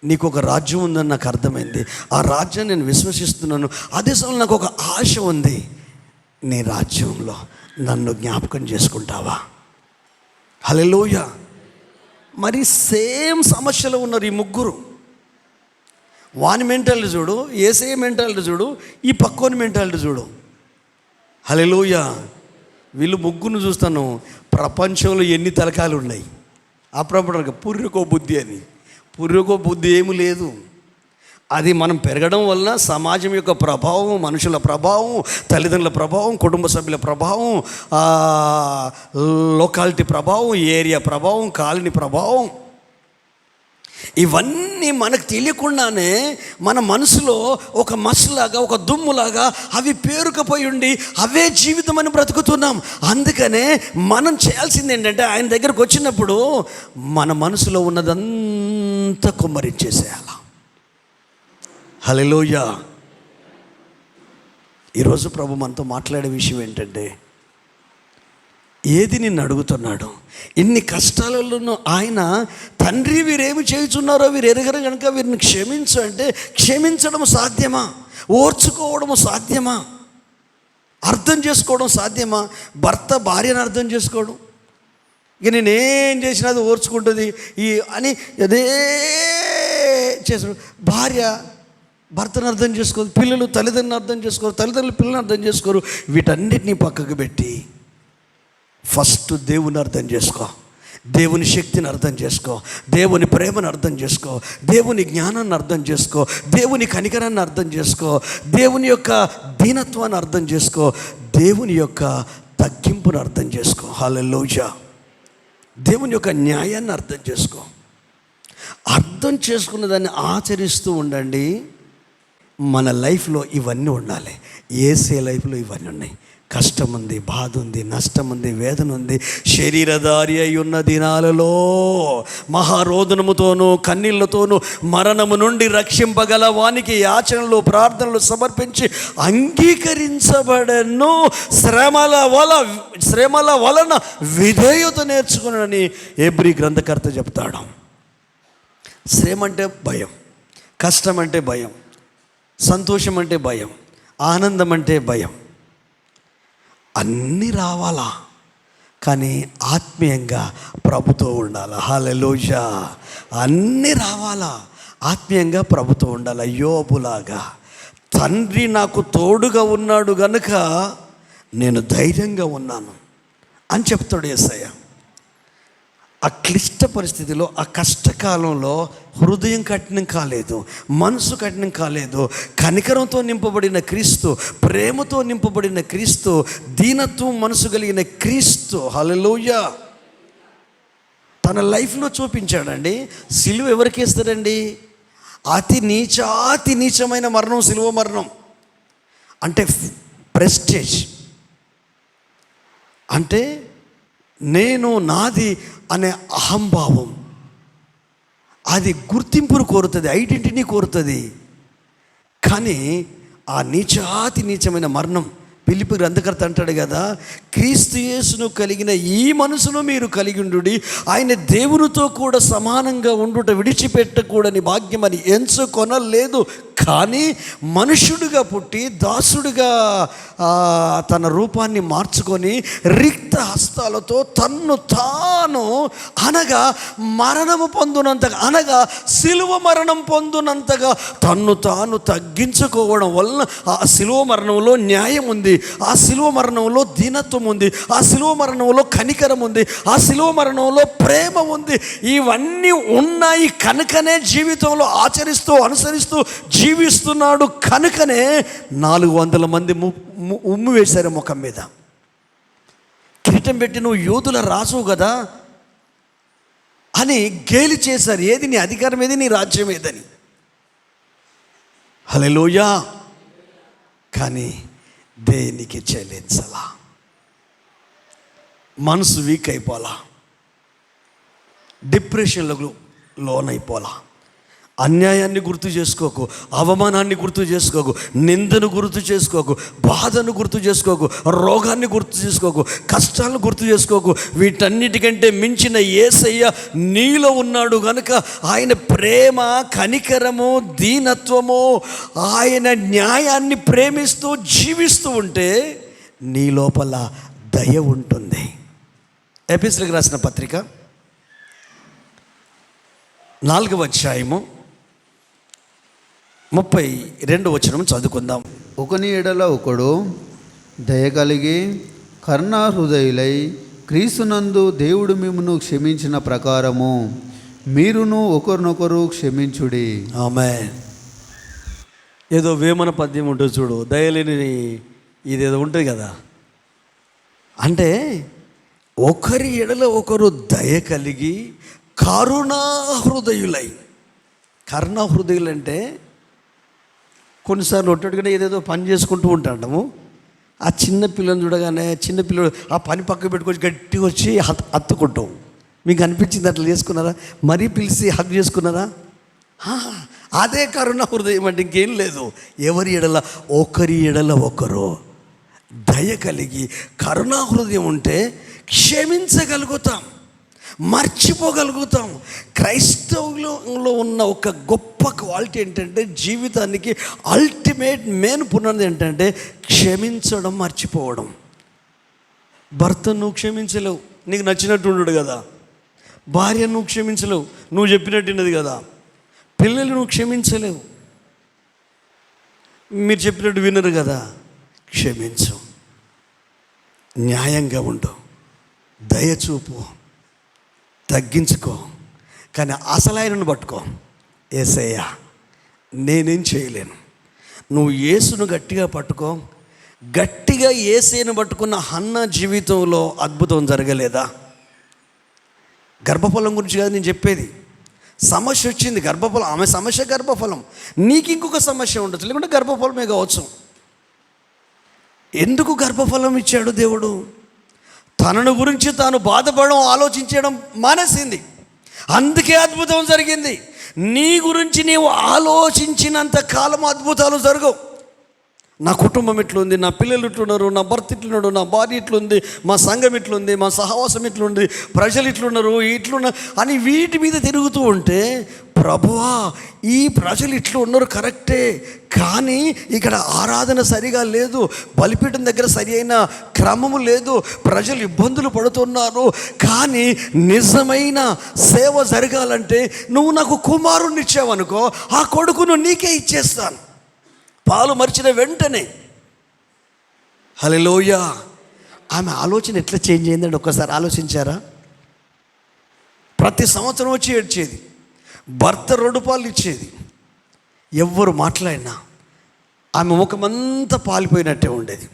నీకు ఒక రాజ్యం ఉందని నాకు అర్థమైంది. ఆ రాజ్యాన్ని నేను విశ్వసిస్తున్నాను. అదే సమయంలో నాకు ఒక ఆశ ఉంది. నీ రాజ్యంలో నన్ను జ్ఞాపకం చేసుకుంటావా? హల్లెలూయా. మరి సేమ్ సమస్యలో ఉన్నారు ఈ ముగ్గురు. వాని మెంటాలిటీ చూడు, యేసయ్య మెంటాలిటీ చూడు, ఈ పక్కోని మెంటాలిటీ చూడు. హల్లెలూయా. వీళ్ళు ముగ్గురు చూస్తాను, ప్రపంచంలో ఎన్ని తలకాలు ఉన్నాయి. అప్పుడప్పుడు పుర్రెకో బుద్ధి అని. పుర్రెకో బుద్ధి ఏమీ లేదు. అది మనం పెరగడం వల్ల సమాజం యొక్క ప్రభావం, మనుషుల ప్రభావం, తల్లిదండ్రుల ప్రభావం, కుటుంబ సభ్యుల ప్రభావం, లొకాలిటీ ప్రభావం, ఏరియా ప్రభావం, కాలనీ ప్రభావం, ఇవన్నీ మనకు తెలియకుండానే మన మనసులో ఒక మస్లాగా, ఒక దుమ్ములాగా అవి పేరుకుపోయి ఉండి అవే జీవితం అని బ్రతుకుతున్నాం. అందుకనే మనం చేయాల్సింది ఏంటంటే, ఆయన దగ్గరకు వచ్చినప్పుడు మన మనసులో ఉన్నదంతా కుమ్మరించేసేయాలి. హల్లెలూయా. ఈరోజు ప్రభు మనతో మాట్లాడే విషయం ఏంటంటే, ఏది నిన్ను అడుగుతున్నాడు? ఇన్ని కష్టాలలోనూ ఆయన తండ్రి వీరేమి చేయుచున్నారో వీరు ఎరగరు కనుక వీరిని క్షమించు అంటే, క్షమించడం సాధ్యమా? ఓర్చుకోవడం సాధ్యమా? అర్థం చేసుకోవడం సాధ్యమా? భర్త భార్యను అర్థం చేసుకోవడం, ఇక నేనేం చేసినా అది ఓర్చుకుంటుంది అని అదే చేసాడు. భార్య భర్తను అర్థం చేసుకోరు, పిల్లలు తల్లిదండ్రులను అర్థం చేసుకోరు, తల్లిదండ్రులు పిల్లలను అర్థం చేసుకోరు. వీటన్నిటినీ పక్కకు పెట్టి ఫస్ట్ దేవుని అర్థం చేసుకో, దేవుని శక్తిని అర్థం చేసుకో, దేవుని ప్రేమను అర్థం చేసుకో, దేవుని జ్ఞానాన్ని అర్థం చేసుకో, దేవుని కనికరాన్ని అర్థం చేసుకో, దేవుని యొక్క దీనత్వాన్ని అర్థం చేసుకో, దేవుని యొక్క తగ్గింపును అర్థం చేసుకో. హల్లెలూయా. దేవుని యొక్క న్యాయాన్ని అర్థం చేసుకో. అర్థం చేసుకున్న దాన్ని ఆచరిస్తూ ఉండండి. మన లైఫ్లో ఇవన్నీ ఉండాలి. యేసయ్య లైఫ్లో ఇవన్నీ ఉన్నాయి. కష్టం ఉంది, బాధ ఉంది, నష్టం ఉంది, వేదన ఉంది. శరీరధారి అయి ఉన్న దినాలలో మహారోదనముతోనూ కన్నీళ్లతోనూ మరణము నుండి రక్షింపగల వానికి యాచనలు ప్రార్థనలు సమర్పించి అంగీకరించబడను. శ్రమల వలన విధేయత నేర్చుకునని హెబ్రీ గ్రంథకర్త చెప్తాడు. శ్రమ అంటే భయం, కష్టం అంటే భయం, సంతోషం అంటే భయం, ఆనందం అంటే భయం, అన్నీ రావాలా, కానీ ఆత్మీయంగా ప్రభుతో ఉండాలి. హల్లెలూయా. అన్నీ రావాలా, ఆత్మీయంగా ప్రభుతో ఉండాలి. యోబులాగా తండ్రి నాకు తోడుగా ఉన్నాడు గనుక నేను ధైర్యంగా ఉన్నాను అని చెప్తాడు యేసయ్య. ఆ క్లిష్ట పరిస్థితిలో, ఆ కష్టకాలంలో హృదయం కఠినం కాలేదు, మనసు కఠినం కాలేదు. కనికరంతో నింపబడిన క్రీస్తు, ప్రేమతో నింపబడిన క్రీస్తు, దీనత్వం మనసు కలిగిన క్రీస్తు హల్లెలూయా తన లైఫ్లో చూపించాడండి. సిలువ ఎవరికి ఇస్తాడండి? అతి నీచమైన మరణం సిలువ మరణం. అంటే ప్రెస్టేజ్, అంటే నేను నాది అనే అహంభావం, అది గుర్తింపును కోరుతుంది, ఐడెంటిటీని కోరుతుంది. కానీ ఆ నీచమైన మరణం, ఫిలిప్పీ గ్రంథకర్త అంటాడు కదా, క్రీస్తు యేసును కలిగిన ఈ మనసును మీరు కలిగి ఉండుడి, ఆయన దేవునితో కూడా సమానంగా ఉండుట విడిచిపెట్టకూడని భాగ్యమని ఎంచుకొనలేదు, కానీ మనుషుడిగా పుట్టి దాసుడిగా తన రూపాన్ని మార్చుకొని రిక్త హస్తాలతో తన్ను తాను అనగా మరణము పొందునంతగా, అనగా సిలువ మరణం పొందునంతగా తన్ను తాను తగ్గించుకోవడం వలన ఆ సిలువ మరణంలో న్యాయం ఉంది, ఆ సిలువ మరణంలో దీనత్వం ఉంది, ఆ సిలువ మరణంలో కనికరం ఉంది, ఆ సిలువ మరణంలో ప్రేమ ఉంది. ఇవన్నీ ఉన్నాయి కనుకనే జీవితంలో ఆచరిస్తూ అనుసరిస్తూ జీవిస్తున్నాడు. కనుకనే 400 మంది ఉమ్ము వేశారు ముఖం మీద. కిరీటం పెట్టి నువ్వు యూదుల రాజువు కదా అని గేలి చేశారు. ఏది నీ అధికారం, ఏది నీ రాజ్యం ఏదని. హల్లెలూయా. కానీ దేనికి చెల్లించాలా? మనసు వీక్ అయిపోలా, డిప్రెషన్లకు లోనైపోలా. అన్యాయాన్ని గుర్తు చేసుకోకు, అవమానాన్ని గుర్తు చేసుకోకు, నిందను గుర్తు చేసుకోకు, బాధను గుర్తు చేసుకోకు, రోగాన్ని గుర్తు చేసుకోకు, కష్టాలను గుర్తు చేసుకోకు. వీటన్నిటికంటే మించిన యేసయ్య నీలో ఉన్నాడు గనుక ఆయన ప్రేమ, కనికరము, దీనత్వము, ఆయన న్యాయాన్ని ప్రేమిస్తూ జీవిస్తూ ఉంటే నీ లోపల దయ ఉంటుంది. ఎఫెసీయులకు రాసిన పత్రిక 4వ అధ్యాయము 32వ వచనం చదువుకుందాం. ఒకని ఎడల ఒకడు దయ కలిగి కరుణాహృదయులై క్రీస్తునందు దేవుడు మిమ్మును క్షమించిన ప్రకారము మీరును ఒకరినొకరు క్షమించుడి. ఆమేన్. ఏదో వేమన పద్యం ఉంటుంది చూడు, దయలేని ఇదేదో ఉంటుంది కదా. అంటే ఒకరి ఎడల ఒకరు దయ కలిగి కరుణాహృదయులై. కరుణాహృదయులు అంటే కొన్నిసార్లు ఒట్టడిగానే ఏదేదో పని చేసుకుంటూ ఉంటాము. ఆ చిన్న పిల్లని చూడగానే చిన్నపిల్లడు ఆ పని పక్క పెట్టుకొని గట్టిగా వచ్చి హత్తుకుంటాం. మీకు అనిపించింది అట్లా చేసుకున్నారా? మరీ పిలిచి హక్ చేసుకున్నారా? అదే కరుణ హృదయం అంటే ఇంకేం లేదు. ఎవరి ఎడల ఒకరి ఎడల ఒకరు దయ కలిగి కరుణా హృదయం ఉంటే క్షమించగలుగుతాం, మర్చిపోగలుగుతాం. క్రైస్తవులో ఉన్న ఒక గొప్ప క్వాలిటీ ఏంటంటే, జీవితానికి అల్టిమేట్ మెయిన్ పునాది ఏంటంటే క్షమించడం, మర్చిపోవడం. భర్తను నువ్వు క్షమించలేవు, నీకు నచ్చినట్టు ఉండడు కదా. భార్యను నువ్వు క్షమించలేవు, నువ్వు చెప్పినట్టు ఉన్నది కదా. పిల్లలు నువ్వు క్షమించలేవు, మీరు చెప్పినట్టు వినరు కదా. క్షమించు, న్యాయంగా ఉండు, దయచూపు, తగ్గించుకో. కానీ అసలు ఆయనను పట్టుకో. యేసయ్యా నేనేం చేయలేను, నువ్వు యేసును గట్టిగా పట్టుకో. గట్టిగా యేసయ్యను పట్టుకున్న హన్నా జీవితంలో అద్భుతం జరగలేదా? గర్భఫలం గురించి కాదు నేను చెప్పేది. సమస్య వచ్చింది, గర్భఫలం. ఆమె సమస్య గర్భఫలం. నీకు ఇంకొక సమస్య ఉండొచ్చు, లేకుంటే గర్భఫలమే కావచ్చు. ఎందుకు గర్భఫలం ఇచ్చాడు దేవుడు? తనను గురించి తాను బాధపడడం, ఆలోచించడం మానేసింది. అందుకే అద్భుతం జరిగింది. నీ గురించి నీవు ఆలోచించినంత కాలం అద్భుతాలు జరగవు. నా కుటుంబం ఇట్లుంది, నా పిల్లలు ఇట్లున్నారు, నా భర్త ఇట్లున్నాడు, నా భార్య ఇట్లుంది, మా సంఘం ఇట్లుంది, మా సహవాసం ఇట్లుంది, ప్రజలు ఇట్లున్నారు, ఇట్లున్నారు అని వీటి మీద తిరుగుతూ ఉంటే, ప్రభువా ఈ ప్రజలు ఇట్లా ఉన్నారు కరెక్టే, కానీ ఇక్కడ ఆరాధన సరిగా లేదు, బలిపీఠం దగ్గర సరి అయిన క్రమము లేదు, ప్రజలు ఇబ్బందులు పడుతున్నారు, కానీ నిజమైన సేవ జరగాలంటే నువ్వు నాకు కుమారుణ్ణి ఇచ్చావనుకో, ఆ కొడుకును నీకే ఇచ్చేస్తాను. పాలు మర్చిన వెంటనే. హల్లెలూయా. ఆమె ఆలోచన ఎట్లా చేంజ్ అయిందండి ఒక్కసారి ఆలోచించారా? ప్రతి సంవత్సరం వచ్చి ఏడ్చేది, భర్త 2 పాలు ఇచ్చేది, ఎవ్వరు మాట్లాడినా ఆమె ముఖమంతా పాలిపోయినట్టే ఉండేది.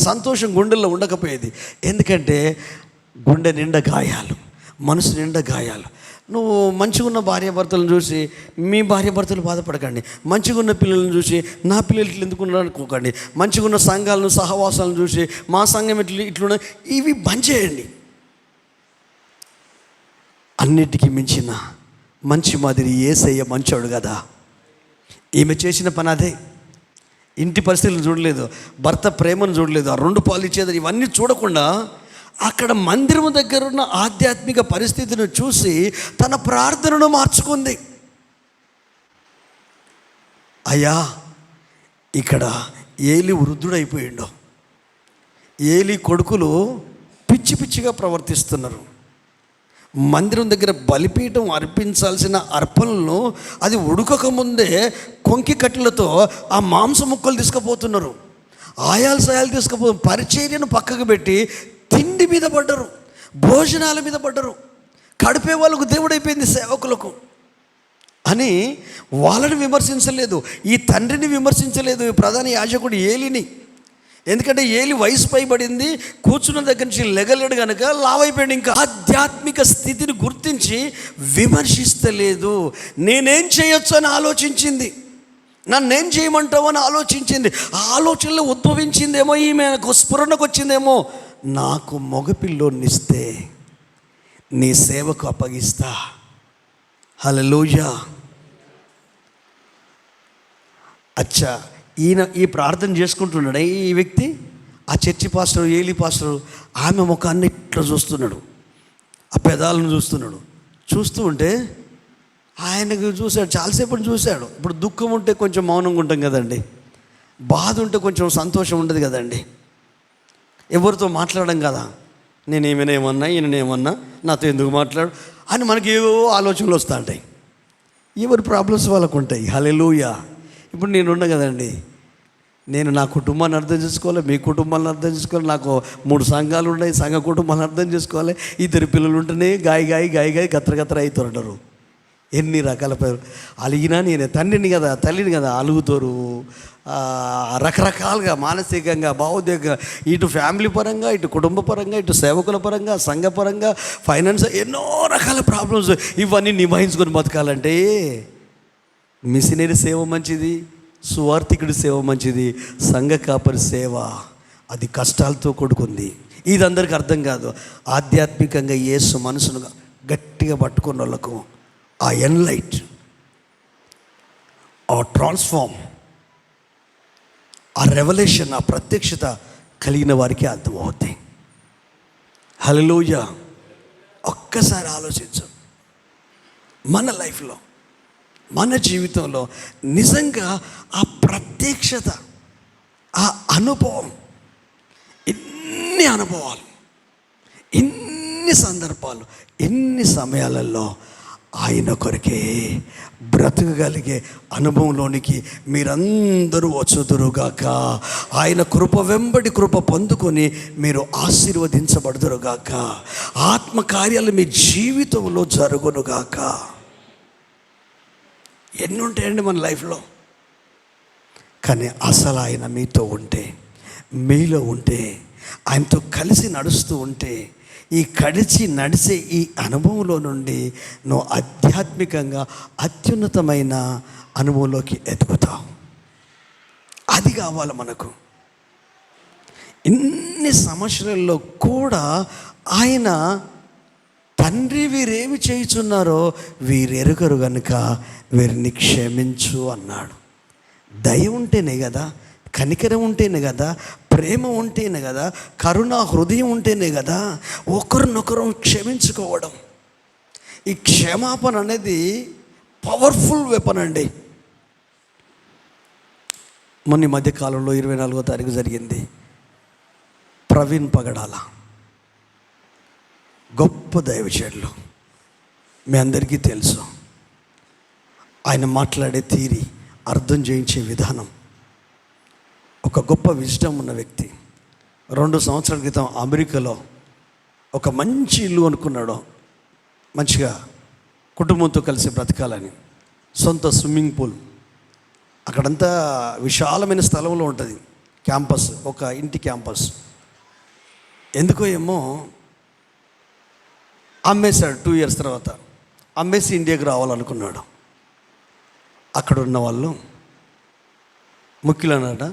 సంతోషం గుండెల్లో ఉండకపోయేది. ఎందుకంటే గుండె నిండా గాయాలు, మనసు నిండా గాయాలు. నువ్వు మంచిగా ఉన్న భార్యాభర్తలను చూసి మీ భార్యాభర్తలు బాధపడకండి, మంచిగా ఉన్న పిల్లలను చూసి నా పిల్లలు ఇట్లా ఎందుకున్నారు అనుకోకండి, మంచిగా ఉన్న సంఘాలను సహవాసాలను చూసి మా సంఘం ఇట్లున్న ఇవి బంద్ చేయండి. అన్నిటికీ మించిన మంచి మాదిరి యేసయ్య మంచోడు కదా. ఈమె చేసిన పని అదే. ఇంటి పరిస్థితులను చూడలేదు, భర్త ప్రేమను చూడలేదు, ఆ 2 పాలు ఇచ్చేది ఇవన్నీ చూడకుండా అక్కడ మందిరము దగ్గర ఉన్న ఆధ్యాత్మిక పరిస్థితిని చూసి తన ప్రార్థనను మార్చుకుంది. అయ్యా ఇక్కడ ఏలి వృద్ధుడైపోయిండు, ఏలి కొడుకులు పిచ్చి పిచ్చిగా ప్రవర్తిస్తున్నారు, మందిరం దగ్గర బలిపీఠం అర్పించాల్సిన అర్పణలను అది ఉడకక ముందే కొంకి కట్టెలతో ఆ మాంస ముక్కలు తీసుకుపోతున్నారు, ఆయాలు తీసుకుపో, పరిచర్యను పక్కకు పెట్టి తిండి మీద పడ్డరు, భోజనాల మీద పడ్డరు. కడిపే వాళ్ళకు దేవుడైపోయింది సేవకులకు అని వాళ్ళని విమర్శించలేదు, ఈ తండ్రిని విమర్శించలేదు, ఈ ప్రధాన యాజకుడు ఏలిని. ఎందుకంటే ఏలి వయసు పైబడింది, కూర్చున్న దగ్గర నుంచి లెగలేడు కనుక లావైపోయాడు. ఇంకా ఆధ్యాత్మిక స్థితిని గుర్తించి విమర్శిస్తలేదు, నేనేం చేయొచ్చు అని ఆలోచించింది, నన్నేం చేయమంటావు అని ఆలోచించింది. ఆ ఆలోచనలో ఉద్భవించిందేమో, ఈమెకు స్ఫురణకు వచ్చిందేమో, నాకు మగపిల్లోనిస్తే నీ సేవకు అప్పగిస్తా. హల్లెలూయా. అచ్చా, ఈయన ఈ ప్రార్థన చేసుకుంటున్నాడు ఈ వ్యక్తి, ఆ చర్చి పాస్టర్, ఏలి పాస్టర్ ఆమె ముఖాన్ని ఇట్లా చూస్తున్నాడు, ఆ పెదాలను చూస్తున్నాడు. చూస్తూ ఉంటే ఆయనకు చూశాడు, చాలాసేపు చూశాడు. ఇప్పుడు దుఃఖం ఉంటే కొంచెం మౌనంగా ఉంటాం కదండి, బాధ ఉంటే కొంచెం సంతోషం ఉండదు కదండి, ఎవరితో మాట్లాడడం కదా. నేను ఈమెనేమన్నా ఈయననేమన్నా నాతో ఎందుకు మాట్లాడు అని మనకి ఏవో ఆలోచనలు వస్తూ ఉంటాయి, ఎవరి ప్రాబ్లమ్స్ వాళ్ళకు ఉంటాయి. హల్లెలూయా. ఇప్పుడు నేనున్నా కదండి, నేను నా కుటుంబాన్ని అర్థం చేసుకోవాలి, మీ కుటుంబాన్ని అర్థం చేసుకోవాలి, నాకు 3 సంఘాలు ఉన్నాయి, సంఘ కుటుంబాన్ని అర్థం చేసుకోవాలి, 2 పిల్లలు ఉంటేనే గాయ గత్ర అవుతుంటారు. ఎన్ని రకాల పేరు అలిగినా నేనే తండ్రిని కదా, తల్లిని కదా, అలుగుతారు రకరకాలుగా, మానసికంగా, భావోద్వేగంగా, ఇటు ఫ్యామిలీ పరంగా, ఇటు కుటుంబ పరంగా, ఇటు సేవకుల పరంగా, సంఘ పరంగా, ఫైనాన్స్, ఎన్నో రకాల ప్రాబ్లమ్స్. ఇవన్నీ నిభాయించుకొని బతకాలంటే మిషనరీ సేవ మంచిది, సువార్థికుడి సేవ మంచిది, సంఘ కాపరి సేవ అది కష్టాలతో కూడుకుంది. ఇది అందరికీ అర్థం కాదు. ఆధ్యాత్మికంగా యేసు మనసును గట్టిగా పట్టుకున్న వాళ్ళకు ఆ ఎన్లైట్, ఆ ట్రాన్స్ఫార్మ్, ఆ రెవల్యూషన్, ఆ ప్రత్యక్షత కలిగిన వారికి అర్థమవుతాయి. హల్లెలూయా. ఒక్కసారి ఆలోచించు, మన లైఫ్లో, మన జీవితంలో నిజంగా ఆ ప్రత్యక్షత, ఆ అనుభవం, ఎన్ని అనుభవాలు, ఎన్ని సందర్భాలు, ఎన్ని సమయాలలో ఆయన కొరకే బ్రతకగలిగే అనుభవంలోనికి మీరందరూ వచ్చుదురుగాక. ఆయన కృప వెంబడి కృప పొందుకొని మీరు ఆశీర్వదించబడుదురుగాక. ఆత్మకార్యాలు మీ జీవితంలో జరుగునుగాక. ఎన్ని ఉంటాయండి మన లైఫ్లో, కానీ అసలు ఆయన మీతో ఉంటే, మీలో ఉంటే, ఆయనతో కలిసి నడుస్తూ ఉంటే, ఈ నడిచే ఈ అనుభవంలో నుండి నువ్వు ఆధ్యాత్మికంగా అత్యున్నతమైన అనుభవంలోకి ఎదుగుతావు. అది కావాలి మనకు. ఇన్ని సమస్యలలో కూడా ఆయన తండ్రి వీరేమి చేయుచున్నారో వీరెరుగరు గనుక వీరిని క్షమించు అన్నాడు. దయ ఉంటేనే కదా, కనికరం ఉంటేనే కదా, ప్రేమ ఉంటేనే కదా, కరుణ హృదయం ఉంటేనే కదా ఒకరినొకరు క్షమించుకోవడం. ఈ క్షమాపణ అనేది పవర్ఫుల్ వెపన్ అండి. మొన్న మధ్యకాలంలో 24వ తారీఖు జరిగింది. ప్రవీణ్ పగడాల గొప్ప దైవజనులు, మీ అందరికీ తెలుసు. ఆయన మాట్లాడే తీరి, అర్థం చేయించే విధానం, ఒక గొప్ప విజ్డమ్ ఉన్న వ్యక్తి. 2 సంవత్సరాల క్రితం అమెరికాలో ఒక మంచి ఇల్లు అనుకున్నాడు, మంచిగా కుటుంబంతో కలిసి బ్రతకాలని. సొంత స్విమ్మింగ్ పూల్, అక్కడంతా విశాలమైన స్థలంలో ఉంటుంది క్యాంపస్, ఒక ఇంటి క్యాంపస్. ఎందుకో ఏమో అమ్మేశాడు. 2 ఇయర్స్ తర్వాత అమ్మేసి ఇండియాకి రావాలనుకున్నాడు. అక్కడ ఉన్న వాళ్ళు ముఖ్యులు అన్నట,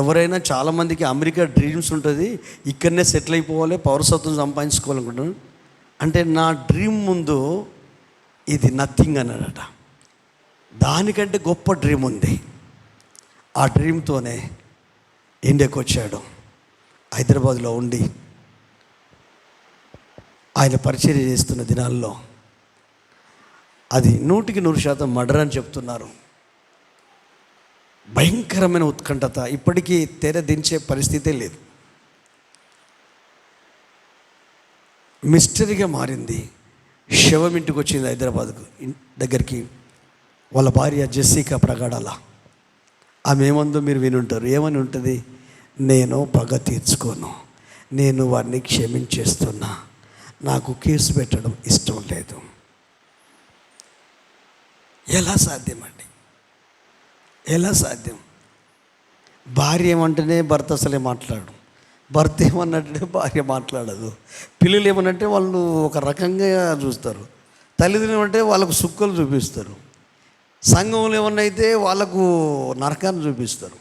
ఎవరైనా చాలామందికి అమెరికా డ్రీమ్స్ ఉంటుంది, ఇక్కడనే సెటిల్ అయిపోవాలి, పౌరసత్వం సంపాదించుకోవాలనుకుంటున్నాను. అంటే నా డ్రీమ్ ముందు ఇది నథింగ్ అన్నాడట. దానికంటే గొప్ప డ్రీమ్ ఉంది. ఆ డ్రీమ్తోనే ఇండియాకి వచ్చాడు. హైదరాబాద్లో ఉండి ఆయన పరిచర్య చేస్తున్న దినాల్లో అది 100% మర్డర్ అని చెప్తున్నారు. భయంకరమైన ఉత్కంఠత, ఇప్పటికీ తెర దించే పరిస్థితే లేదు. మిస్టరీగా మారింది. శవం ఇంటికి వచ్చింది హైదరాబాద్కు దగ్గరికి. వాళ్ళ భార్య జెస్సికా ప్రగాడాల. ఆమె ఏమందో మీరు వినుంటారు. ఏమని ఉంటుంది? నేను పగ తీర్చుకోను, నేను వారిని క్షమించేస్తున్నా, నాకు కేసు పెట్టడం ఇష్టం లేదు. ఎలా సాధ్యం అండి? ఎలా సాధ్యం? భార్య ఏమంటేనే భర్త అసలే మాట్లాడు, భర్త ఏమన్నట్టే భార్య మాట్లాడదు, పిల్లలు ఏమనంటే వాళ్ళు ఒక రకంగా చూస్తారు, తల్లిదండ్రులు ఏమంటే వాళ్ళకు సుక్కలు చూపిస్తారు, సంఘంలో ఏమన్నా అయితే వాళ్ళకు నరకాన్ని చూపిస్తారు.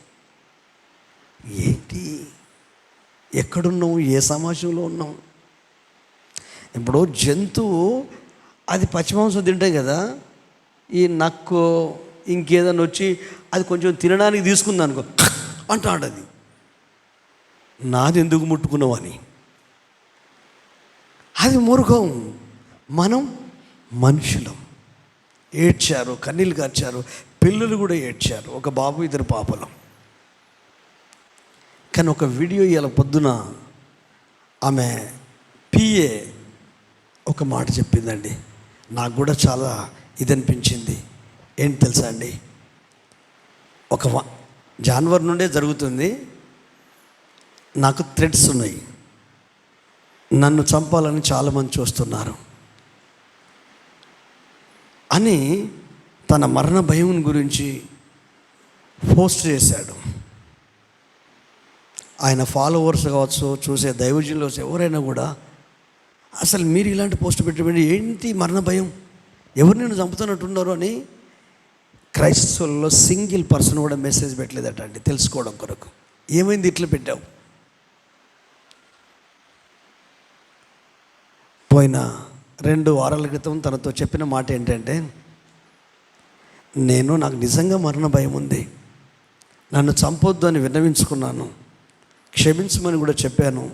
ఏంటి? ఎక్కడున్నాం? ఏ సమాజంలో ఉన్నాం? ఇప్పుడు జంతువు అది పచ్చిమాంసం తింటాయి కదా, ఈ నక్కు ఇంకేదన్నా వచ్చి అది కొంచెం తినడానికి తీసుకుంది అనుకో అంటాడు, అది నాది ఎందుకు ముట్టుకున్నావు అని. అది మూర్ఖం. మనం మనుషులం. ఏడ్చారు, కన్నీళ్ళు కార్చారు, పిల్లలు కూడా ఏడ్చారు, ఒక బాబు 2 పాపలు. కానీ ఒక వీడియో ఇలా పొద్దున ఆమె పిఏ ఒక మాట చెప్పిందండి, నాకు కూడా చాలా ఇది అనిపించింది. ఏంటి తెలుసా అండి? ఒక జాన్వరి నుండే జరుగుతుంది, నాకు థ్రెడ్స్ ఉన్నాయి, నన్ను చంపాలని చాలామంది చూస్తున్నారు అని తన మరణ భయం గురించి పోస్ట్ చేశాడు. ఆయన ఫాలోవర్స్ కావచ్చు, చూసే దైవజనులు ఎవరైనా కూడా అసలు మీరు ఇలాంటి పోస్ట్ పెట్టబడి ఏంటి మరణ భయం, ఎవరు నేను చంపుతున్నట్టున్నారు అని క్రైస్తవుల్లో సింగిల్ పర్సన్ కూడా మెసేజ్ పెట్టలేదట అండి, తెలుసుకోవడం కొరకు. ఏమైంది ఇట్లా పెట్టావు? పోయిన 2 వారాల క్రితం తనతో చెప్పిన మాట ఏంటంటే, నాకు నిజంగా మరణ భయం ఉంది, నన్ను చంపొద్దు అని విన్నవించుకున్నాను, క్షమించమని కూడా చెప్పాను,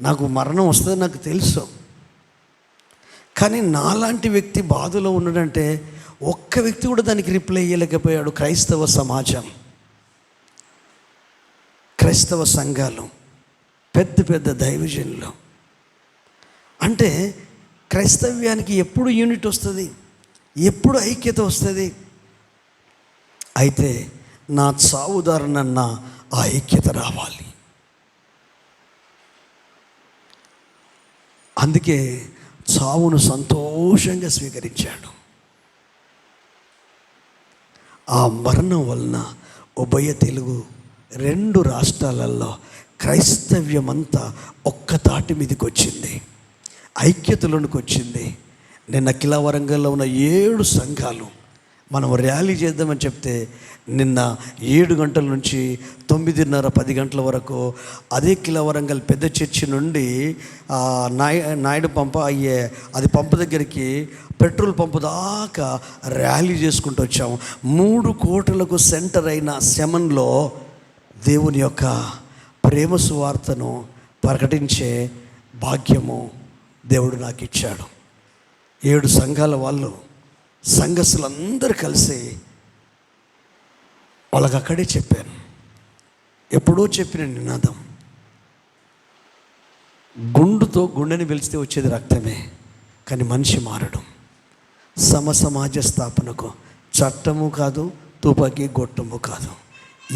నాకు మరణం వస్తుంది నాకు తెలుసు, కానీ నాలాంటి వ్యక్తి బాధలో ఉన్నాడంటే ఒక్క వ్యక్తి కూడా దానికి రిప్లై ఇవ్వలేకపోయాడు. క్రైస్తవ సమాజం, క్రైస్తవ సంఘాలు, పెద్ద పెద్ద దైవజనులు. అంటే క్రైస్తవ్యానికి ఎప్పుడు యూనిట్ వస్తుంది? ఎప్పుడు ఐక్యత వస్తుంది? అయితే నా చావుదారునన్న ఆ ఐక్యత రావాలి. అందుకే చావును సంతోషంగా స్వీకరించాడు. ఆ మరణం వలన ఉభయ తెలుగు 2 రాష్ట్రాలలో క్రైస్తవ్యం అంతా ఒక్క తాటి మీదకి వచ్చింది, ఐక్యతలోనికి వచ్చింది. నిన్న కిలా వరంగల్లో ఉన్న 7 సంఘాలు మనం ర్యాలీ చేద్దామని చెప్తే నిన్న 7 గంటల నుంచి 9:30, 10 గంటల వరకు అదే కిలా వరంగల్ పెద్ద చర్చి నుండి నాయుడు పంప అయ్యే అది పంపు దగ్గరికి పెట్రోల్ పంపు దాకా ర్యాలీ చేసుకుంటూ వచ్చాము. 3 కోట్లకు సెంటర్ అయిన శమన్లో దేవుని యొక్క ప్రేమ సువార్తను ప్రకటించే భాగ్యము దేవుడు నాకు ఇచ్చాడు. 7 సంఘాల వాళ్ళు, సంఘస్థులందరూ కలిసి వాళ్ళకి అక్కడే చెప్పాను. ఎప్పుడో చెప్పిన నినాదం, గుండుతో గుండెని పిలిస్తే వచ్చేది రక్తమే, కానీ మనిషి మారడం. సమాజ స్థాపనకు చట్టము కాదు, తుపాకీ గొట్టము కాదు,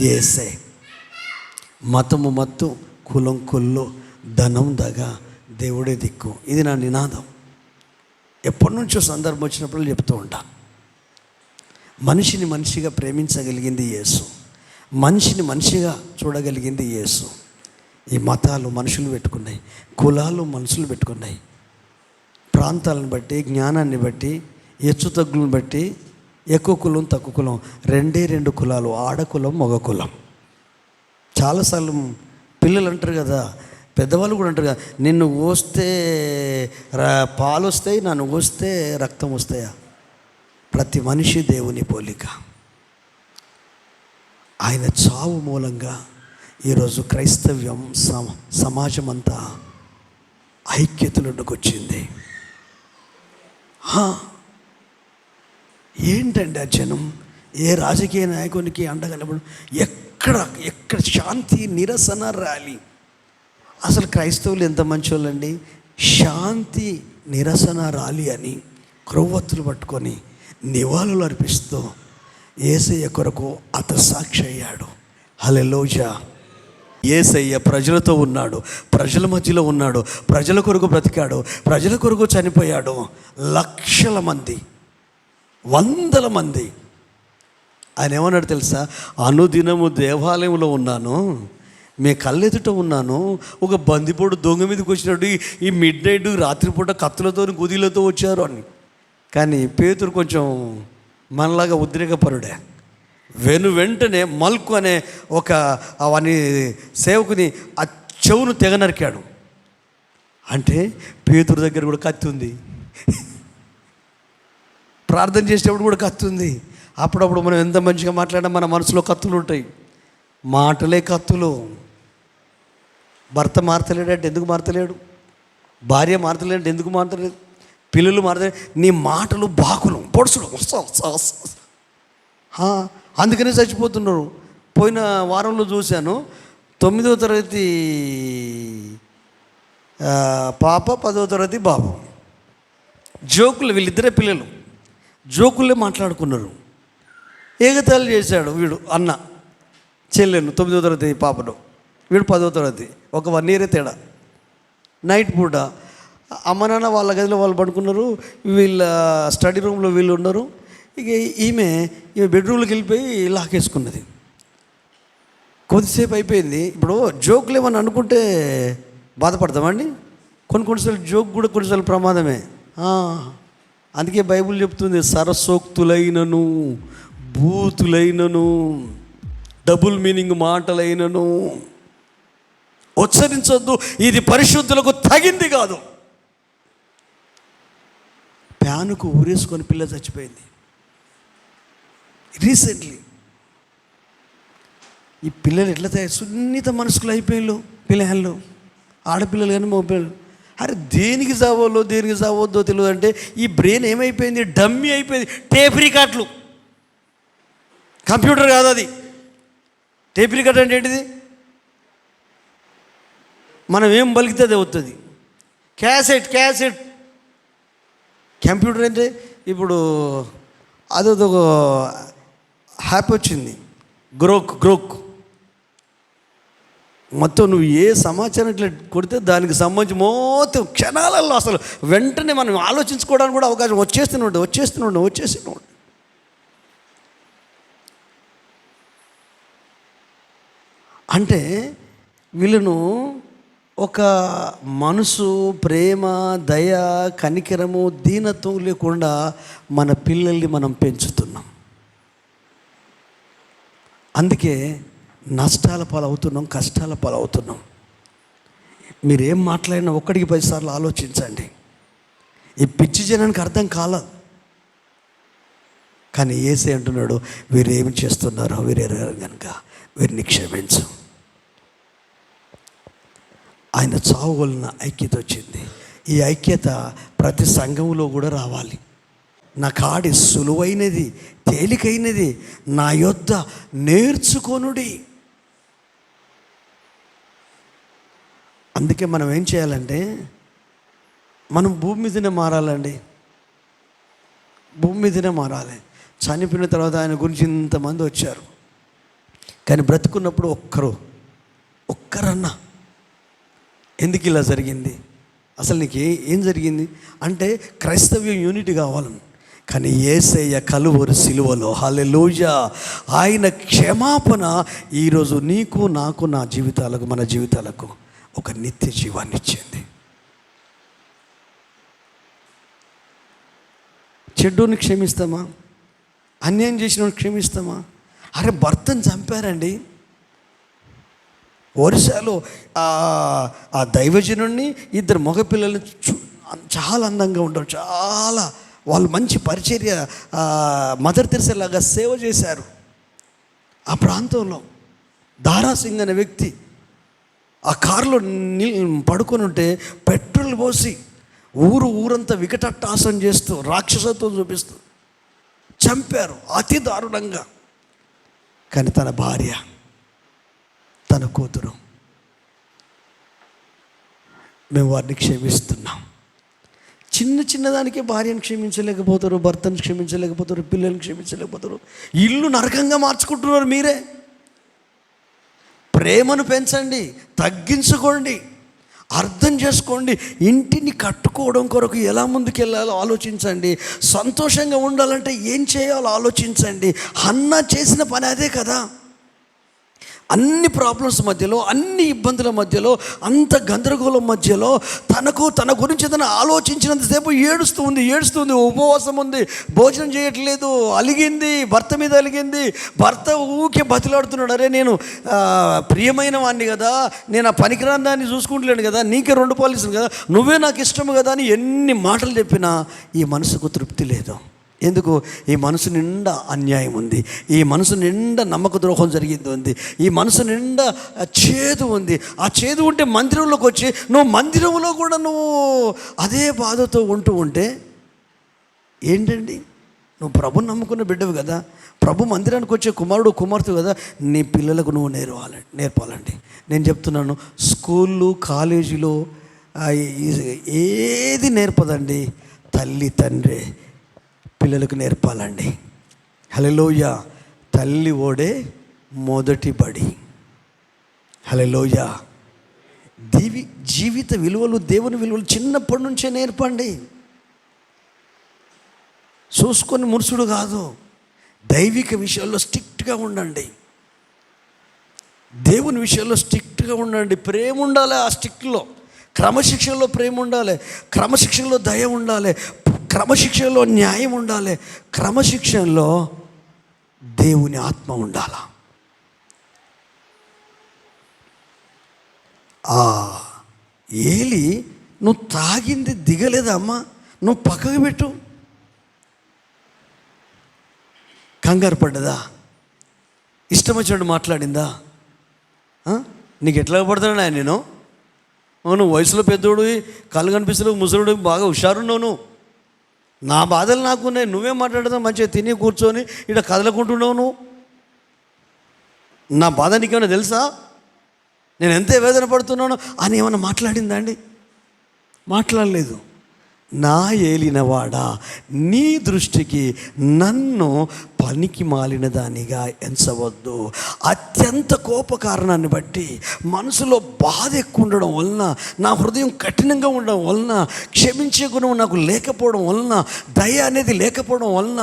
యేసే. మతము మత్తు, కులం కొల్లు, ధనం దగ, దేవుడే దిక్కు. ఇది నా నినాదం. ఎప్పటి నుంచో సందర్భం వచ్చినప్పుడు చెప్తూ ఉంటా. మనిషిని మనిషిగా ప్రేమించగలిగింది యేసు, మనిషిని మనిషిగా చూడగలిగింది యేసు. ఈ మతాలు మనుషులు పెట్టుకున్నాయి, కులాలు మనుషులు పెట్టుకున్నాయి, ప్రాంతాలను బట్టి, జ్ఞానాన్ని బట్టి, హెచ్చు తగ్గులను బట్టి ఎక్కువ కులం తక్కువ కులం 2 కులాలు, ఆడకులం మగ కులం. చాలాసార్లు పిల్లలు అంటారు కదా, పెద్దవాళ్ళు కూడా అంటారు కదా, నిన్ను కోస్తే పాలు వస్తాయి, నన్ను కోస్తే రక్తం వస్తాయా? ప్రతి మనిషి దేవుని పోలిక. ఆయన చావు మూలంగా ఈరోజు క్రైస్తవ్యం సమాజం అంతా ఐక్యతలోకి వచ్చింది. ఏంటండి ఆ జనం? ఏ రాజకీయ నాయకునికి అండగా నిలబడు. ఎక్కడ శాంతి నిరసన ర్యాలీ. అసలు క్రైస్తవులు ఎంత మంచోళ్ళండి. శాంతి నిరసన ర్యాలీ అని క్రొవ్వొత్తులు పట్టుకొని నివాళులు అర్పిస్తూ యేసయ్య కొరకు హతసాక్షి అయ్యాడు. హల్లెలూయా. యేసయ్య ప్రజలతో ఉన్నాడు, ప్రజల మధ్యలో ఉన్నాడు, ప్రజల కొరకు బ్రతికాడు, ప్రజల కొరకు చనిపోయాడు. లక్షల మంది, వందల మంది. ఆయన ఏమన్నాడు తెలుసా? అనుదినము దేవాలయంలో ఉన్నాను, మీ కళ్ళెదుట ఉన్నాను, ఒక బందిపోడు దొంగ మీదకి వచ్చినట్టు ఈ మిడ్ నైట్ రాత్రిపూట కత్తులతో గుదిలతో వచ్చారు అని. కానీ పేతురు కొంచెం మనలాగా ఉద్రేకపరుడే. వెంటనే మల్కు అనే ఒక వాని సేవకుని ఆ చెవును తెగ నరికాడు. అంటే పేతురు దగ్గర కూడా కత్తి ఉంది, ప్రార్థన చేసేటప్పుడు కూడా కత్తి ఉంది. అప్పుడప్పుడు మనం ఎంత మంచిగా మాట్లాడినా మన మనసులో కత్తులు ఉంటాయి. మాటలే కత్తులు. భర్త మారతలేడంటే ఎందుకు మారతలేడు? భార్య మారతలేడంటే ఎందుకు మారతలేదు? పిల్లలు మారతలే. నీ మాటలు బాకులు పొడుచుడు, అందుకనే చచ్చిపోతున్నారు. పోయిన వారంలో చూశాను, 9వ తరగతి పాప, 10వ తరగతి బాబు, జోకులు, వీళ్ళిద్దరే పిల్లలు జోకులే మాట్లాడుకున్నారు. ఏగతాలు చేశాడు వీడు అన్న చెల్లెను, 9వ తరగతి పాపను, వీడు 10వ తరగతి, ఒక 1 year తేడా. నైట్ పూట అమ్మ నాన్న వాళ్ళ గదిలో వాళ్ళు పడుకున్నారు, వీళ్ళ స్టడీ రూమ్లో వీళ్ళు ఉన్నారు. ఇక ఈమె బెడ్రూమ్లోకి వెళ్ళిపోయి లాకేసుకున్నది. కొద్దిసేపు అయిపోయింది. ఇప్పుడు జోకులు ఏమని అనుకుంటే బాధపడతామండి. కొన్నిసార్లు జోక్ కూడా కొన్నిసార్లు ప్రమాదమే. అందుకే బైబిల్ చెప్తుంది, సరసోక్తులైనను, బూతులైనను, డబుల్ మీనింగ్ మాటలైనను ఉచ్చరించొద్దు, ఇది పరిశుద్ధులకు తగింది కాదు. ప్యానుకు ఊరేసుకొని పిల్ల చచ్చిపోయింది రీసెంట్లీ. ఈ పిల్లలు ఎట్లా తయారు, సున్నిత మనసుకులు అయిపోయారు పిల్లలు, ఆడపిల్లలు కానీ మగపిల్లలు. అరే దేనికి చావోలో దేనికి చావద్దో తెలియదు. అంటే ఈ బ్రెయిన్ ఏమైపోయింది, డమ్మీ అయిపోయింది. టేప్ రికార్డులు, కంప్యూటర్ కాదు అది. టేప్ రికార్డ్ అంటే ఏంటిది? మనం ఏం పలికితే అది అవుతుంది. క్యాసెట్ కంప్యూటర్ అంటే ఇప్పుడు అదొక హ్యాప్ వచ్చింది, గ్రోక్. మొత్తం నువ్వు ఏ సమాచారం ఇట్లా కొడితే దానికి సంబంధించి మొత్తం క్షణాలలో అసలు వెంటనే మనం ఆలోచించుకోవడానికి కూడా అవకాశం వచ్చేస్తున్నాడు. అంటే వీళ్ళను ఒక మనసు, ప్రేమ, దయ, కనికరము, దీనత్వం లేకుండా మన పిల్లల్ని మనం పెంచుతున్నాం. అందుకే నష్టాల పాలవుతున్నాం, కష్టాల పాలవుతున్నాం. మీరేం మాట్లాడినా 1కి 10 సార్లు ఆలోచించండి. ఈ పిచ్చి జనానికి అర్థం కాలేదు. కానీ యేసే అంటున్నాడు, వీరేమి చేస్తున్నారో వీరేరు కనుక వీరిని క్షమించు. ఆయన చావు వలన ఐక్యత వచ్చింది. ఈ ఐక్యత ప్రతి సంఘంలో కూడా రావాలి. నా కాడి సులువైనది, తేలికైనది, నా యొద్ద నేర్చుకొనుడి. అందుకే మనం ఏం చేయాలంటే, మనం భూమి మీదనే మారాలండి. భూమి మీదనే మారాలి. చనిపోయిన తర్వాత ఆయన గురించి ఇంతమంది వచ్చారు, కానీ బ్రతుకున్నప్పుడు ఒక్కరన్నా ఎందుకు ఇలా జరిగింది, అసలు నీకు ఏం జరిగింది అంటే క్రైస్తవ్యం యూనిటీ కావాలని. కానీ యేసయ్య కలువరి సిలువలో, హల్లెలూయా, ఆయన క్షమాపణ ఈరోజు నీకు, నాకు, నా జీవితాలకు, మన జీవితాలకు ఒక నిత్య జీవాన్ని ఇచ్చింది. చెడ్డోని క్షమిస్తామా? అన్యాయం చేసిన క్షమిస్తామా? అరే భర్తను చంపారండి. ఒరిస్సాలో ఆ దైవజనుడిని, 2 మగపిల్లల్ని చాలా అందంగా ఉంటారు, చాలా వాళ్ళు మంచి పరిచర్య, మదర్ తెరెసా లాగా సేవ చేశారు. ఆ ప్రాంతంలో దారాసింగ్ అనే వ్యక్తి ఆ కారులో పడుకొని ఉంటే పెట్రోల్ పోసి ఊరంతా వికటాటాసం చేస్తూ రాక్షసత్వం చూపిస్తూ చంపారు అతి దారుణంగా. కానీ తన భార్య, తన కూతురు, మేము వారిని క్షమిస్తున్నాం. చిన్న చిన్నదానికే భార్యను క్షమించలేకపోతారు, భర్తను క్షమించలేకపోతారు, పిల్లల్ని క్షమించలేకపోతారు. ఇల్లు నరకంగా మార్చుకుంటున్నారు మీరే. ప్రేమను పెంచండి, తగ్గించుకోండి, అర్థం చేసుకోండి. ఇంటిని కట్టుకోవడం కొరకు ఎలా ముందుకెళ్ళాలో ఆలోచించండి. సంతోషంగా ఉండాలంటే ఏం చేయాలో ఆలోచించండి. హన్నా చేసిన పని అదే కదా. అన్ని ప్రాబ్లమ్స్ మధ్యలో, అన్ని ఇబ్బందుల మధ్యలో, అంత గందరగోళం మధ్యలో తన గురించి తను ఆలోచించినంతసేపు ఏడుస్తుంది, ఉపవాసం ఉంది, భోజనం చేయట్లేదు, అలిగింది, భర్త మీద అలిగింది. భర్త ఊకే బతిలాడుతున్నాడు, అరే నేను ప్రియమైన వాడిని కదా, నేను ఆ పనికిరాని దాన్ని చూసుకుంటలేను కదా, నీకే 2 పాలిస్తాను కదా, నువ్వే నాకు ఇష్టము కదా అని ఎన్ని మాటలు చెప్పినా ఈ మనసుకు తృప్తి లేదు. ఎందుకు? ఈ మనసు నిండా అన్యాయం ఉంది, ఈ మనసు నిండా నమ్మక ద్రోహం జరిగింది ఉంది, ఈ మనసు నిండా చేదు ఉంది. ఆ చేదు ఉంటే మందిరంలోకి వచ్చి నువ్వు మందిరంలో కూడా నువ్వు అదే బాధతో ఉంటే ఏంటండి? నువ్వు ప్రభుని నమ్ముకున్న బిడ్డవు కదా, ప్రభు మందిరానికి వచ్చే కుమారుడు కుమార్తె కదా, నీ పిల్లలకు నువ్వు నేర్పాలండి. నేను చెప్తున్నాను, స్కూళ్ళు కాలేజీలో ఏది నేర్పదండి, తల్లి తండ్రి పిల్లలకు నేర్పాలండి. హల్లెలూయా. తల్లి ఓడే మొదటి బడి. హల్లెలూయా. జీవిత విలువలు, దేవుని విలువలు చిన్నప్పటి నుంచే నేర్పండి. చూసుకొని మురుసుడు కాదు, దైవిక విషయాల్లో స్ట్రిక్ట్గా ఉండండి, దేవుని విషయాల్లో స్ట్రిక్ట్గా ఉండండి. ప్రేమ ఉండాలి, ఆ స్ట్రిక్ట్లో క్రమశిక్షణలో ప్రేమ ఉండాలి, క్రమశిక్షణలో దయ ఉండాలి, క్రమశిక్షణలో న్యాయం ఉండాలి, క్రమశిక్షణలో దేవుని ఆత్మ ఉండాలి. ఏలి, నువ్వు తాగింది దిగలేదమ్మా, నువ్వు పక్కకు పెట్టు. కంగారు పడ్డదా? ఇష్టం వచ్చినట్టు మాట్లాడిందా? నీకు ఎట్లా పడతాడు ఆయన? నువ్వు వయసులో పెద్దోడు, కళ్ళు కనిపిస్తున్నావు, ముసలుడు, బాగా హుషారున్నావు నువ్వు. నా బాధలు నాకున్నాయి, నువ్వే మాట్లాడదాం, మంచిగా తిని కూర్చొని ఇక్కడ కదలకుంటున్నావు నువ్వు. నా బాధ నీకేమైనా తెలుసా? నేను ఎంత వేదన పడుతున్నానో అని ఏమైనా మాట్లాడిందా అండి? మాట్లాడలేదు. నా ఏలినవాడా, నీ దృష్టికి నన్ను పనికి మాలిన దానిగా ఎంచవద్దు. అత్యంత కోప కారణాన్ని బట్టి మనసులో బాధ ఎక్కువ ఉండడం వలన, నా హృదయం కఠినంగా ఉండడం వలన, క్షమించే గుణం నాకు లేకపోవడం వలన, దయ అనేది లేకపోవడం వలన,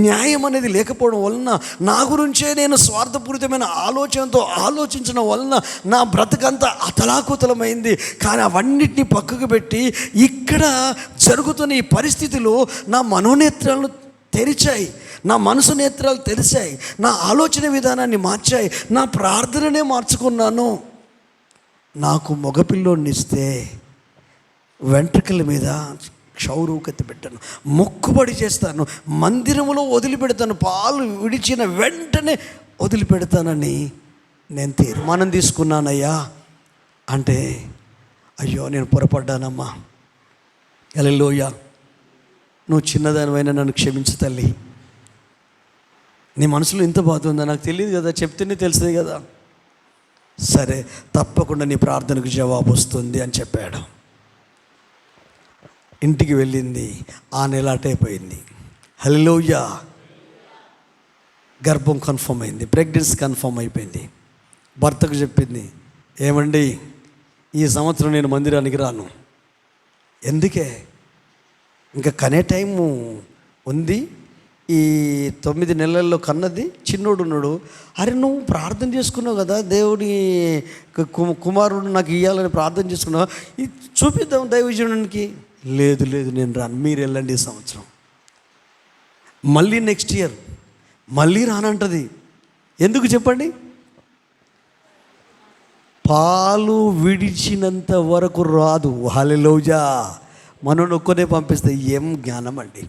న్యాయం అనేది లేకపోవడం వలన, నా గురించే నేను స్వార్థపూరితమైన ఆలోచనతో ఆలోచించడం వలన నా బ్రతుకంతా అతలాకుతలమైంది. కానీ అవన్నిటిని పక్కకు పెట్టి ఇక్కడ జరుగుతున్న ఈ పరిస్థితులు నా మనోనేత్రాలను తెరిచాయి, నా మనసు నేత్రాలు తెరిచాయి, నా ఆలోచన విధానాన్ని మార్చాయి, నా ప్రార్థననే మార్చుకున్నాను. నాకు మగపిల్లోని ఇస్తే వెంట్రుకల మీద క్షౌరూకతి పెట్టాను, మొక్కుబడి చేస్తాను, మందిరంలో వదిలిపెడతాను, పాలు విడిచిన వెంటనే వదిలిపెడతానని నేను తీర్మానం తీసుకున్నానయ్యా. అంటే అయ్యో నేను పొరపడ్డానమ్మా, హల్లెలూయా, నువ్వు చిన్నదానివైనా నన్ను క్షమించు తల్లి. నీ మనసులో ఇంత బాధ ఉందా? నాకు తెలియదు కదా, చెప్తేనే తెలుస్తుంది కదా. సరే, తప్పకుండా నీ ప్రార్థనకు జవాబు వస్తుంది అని చెప్పాడు. ఇంటికి వెళ్ళింది, ఆ నెల అటైపోయింది. హల్లెలూయా. గర్భం కన్ఫర్మ్ అయింది, ప్రెగ్నెన్సీ కన్ఫర్మ్ అయిపోయింది. భర్తకు చెప్పింది, ఏమండి ఈ సంవత్సరం నేను మందిరానికి రాను. ఎందుకే? ఇంకా కనే టైము ఉంది, ఈ 9 నెలల్లో కన్నది చిన్నోడు ఉన్నాడు. అరే నువ్వు ప్రార్థన చేసుకున్నావు కదా, దేవుడి కుమారుడు నాకు ఇవ్వాలని ప్రార్థన చేసుకున్నావు, ఇది చూపిద్దాం దైవజనునికి. లేదు నేను రాను, మీరు వెళ్ళండి ఈ సంవత్సరం. మళ్ళీ నెక్స్ట్ ఇయర్ మళ్ళీ రానంటది. ఎందుకు చెప్పండి? పాలు విడిచినంత వరకు రాదు. హల్లెలూయా. మనం ఒక్కనే పంపిస్తే ఏం జ్ఞానం అండి.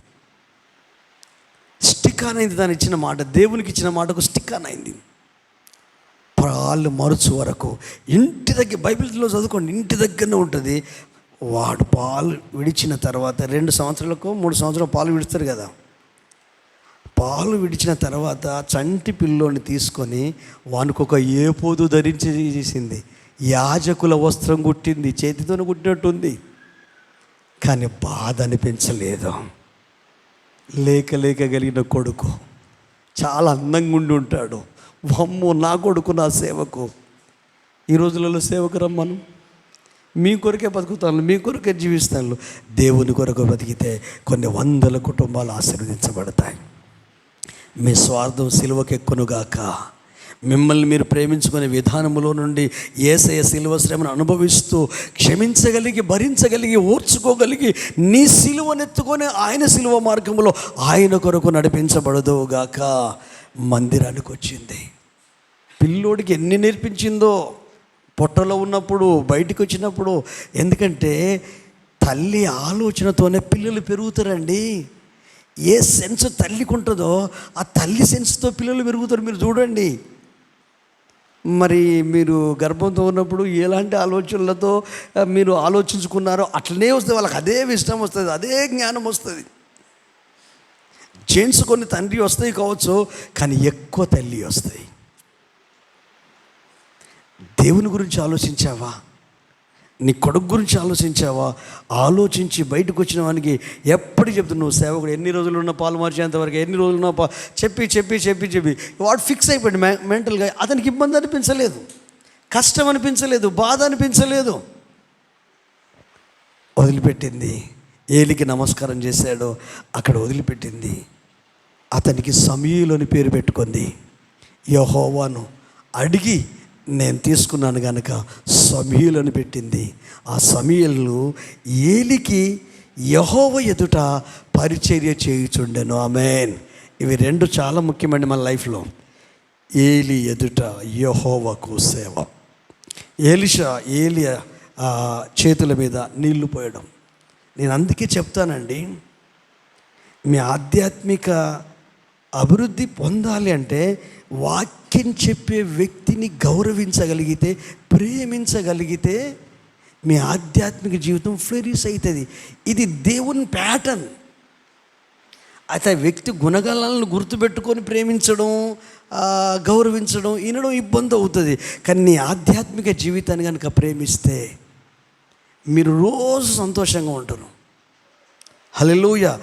స్టిక్ ఆన్ అయింది, దాని ఇచ్చిన మాట, దేవునికి ఇచ్చిన మాటకు స్టిక్ ఆన్ అయింది. పాలు మరుచు వరకు ఇంటి దగ్గర, బైబిల్లో చదువుకోండి, ఇంటి దగ్గరనే ఉంటుంది. వాడు పాలు విడిచిన తర్వాత 2 సంవత్సరాలకు 3 సంవత్సరాలు పాలు విడుస్తారు కదా, పాలు విడిచిన తర్వాత చంటి పిల్లోని తీసుకొని వానికి ఒక ఏపోదు ధరించి చేసింది. యాజకుల వస్త్రం కుట్టింది, చేతితోనే కుట్టినట్టుంది. కానీ బాధ అనిపించలేదు. లేక కలిగిన కొడుకు చాలా అందంగా ఉండి ఉంటాడు. వమ్ము, నా కొడుకు, నా సేవకు. ఈ రోజులలో సేవకు రమ్మను, మీ కొరకే బతుకుతాను, మీ కొరకే జీవిస్తాను. దేవుని కొరకు బతికితే కొన్ని వందల కుటుంబాలు ఆశీర్వదించబడతాయి. మీ స్వార్థం సిలువకెక్కునుగాక. మిమ్మల్ని మీరు ప్రేమించుకునే విధానంలో నుండి యేసయ్య సిలువ శ్రమను అనుభవిస్తూ క్షమించగలిగి, భరించగలిగి, ఓర్చుకోగలిగి నీ సిలువనెత్తుకొని ఆయన సిలువ మార్గంలో ఆయన కొరకు నడిపించబడదుగాక. మందిరానికి వచ్చింది. పిల్లోడికి ఎన్ని నేర్పించిందో పొట్టలో ఉన్నప్పుడు, బయటికి వచ్చినప్పుడు. ఎందుకంటే తల్లి ఆలోచనతోనే పిల్లలు పెరుగుతారండి. ఏ సెన్స్ తల్లికి ఉంటుందో ఆ తల్లి సెన్స్తో పిల్లలు పెరుగుతారు. మీరు చూడండి, మరి మీరు గర్భంతో ఉన్నప్పుడు ఎలాంటి ఆలోచనలతో మీరు ఆలోచించుకున్నారో అట్లనే వస్తుంది. వాళ్ళకి అదే విషయం వస్తుంది, అదే జ్ఞానం వస్తుంది. జెంట్స్ కొన్ని తండ్రి వస్తాయి కావచ్చు, కానీ ఎక్కువ తల్లి వస్తాయి. దేవుని గురించి ఆలోచించావా? నీ కొడుకు గురించి ఆలోచించావా? ఆలోచించి బయటకు వచ్చిన వానికి ఎప్పుడు చెప్తున్నావు, నువ్వు సేవకుడు ఎన్ని రోజులు ఉన్న పాలు మార్చేంతవరకు, ఎన్ని రోజులు ఉన్న చెప్పి వాడు ఫిక్స్ అయిపోయాడు మెంటల్గా. అతనికి ఇబ్బంది అనిపించలేదు, కష్టం అనిపించలేదు, బాధ అనిపించలేదు. వదిలిపెట్టింది. ఏలికి నమస్కారం చేశాడు, అక్కడ వదిలిపెట్టింది. అతనికి సమూయేలు పేరు పెట్టుకుంది. యెహోవాను అడిగి నేను తీసుకున్నాను కనుక సమూయేలు అని పెట్టింది. ఆ సమూయేలు ఏలికి యెహోవా ఎదుట పరిచర్య చేయుచుండెను. ఆమేన్. ఇవి రెండు చాలా ముఖ్యమండి మన లైఫ్లో. ఏలి ఎదుట యెహోవాకు సేవ. ఎలీషా ఏలి చేతుల మీద నీళ్లు పోయడం. నేను అందుకే చెప్తానండి, మీ ఆధ్యాత్మిక అభివృద్ధి పొందాలి అంటే వాక్యం చెప్పే వ్యక్తిని గౌరవించగలిగితే, ప్రేమించగలిగితే మీ ఆధ్యాత్మిక జీవితం ఫ్లరిష్ అవుతుంది. ఇది దేవుని ప్యాటర్న్. అయితే వ్యక్తి గుణగణాలను గుర్తుపెట్టుకొని ప్రేమించడం, గౌరవించడం, వినడం ఇబ్బంది అవుతుంది. కానీ నీ ఆధ్యాత్మిక జీవితాన్ని కనుక ప్రేమిస్తే మీరు రోజు సంతోషంగా ఉంటారు. హల్లెలూయా.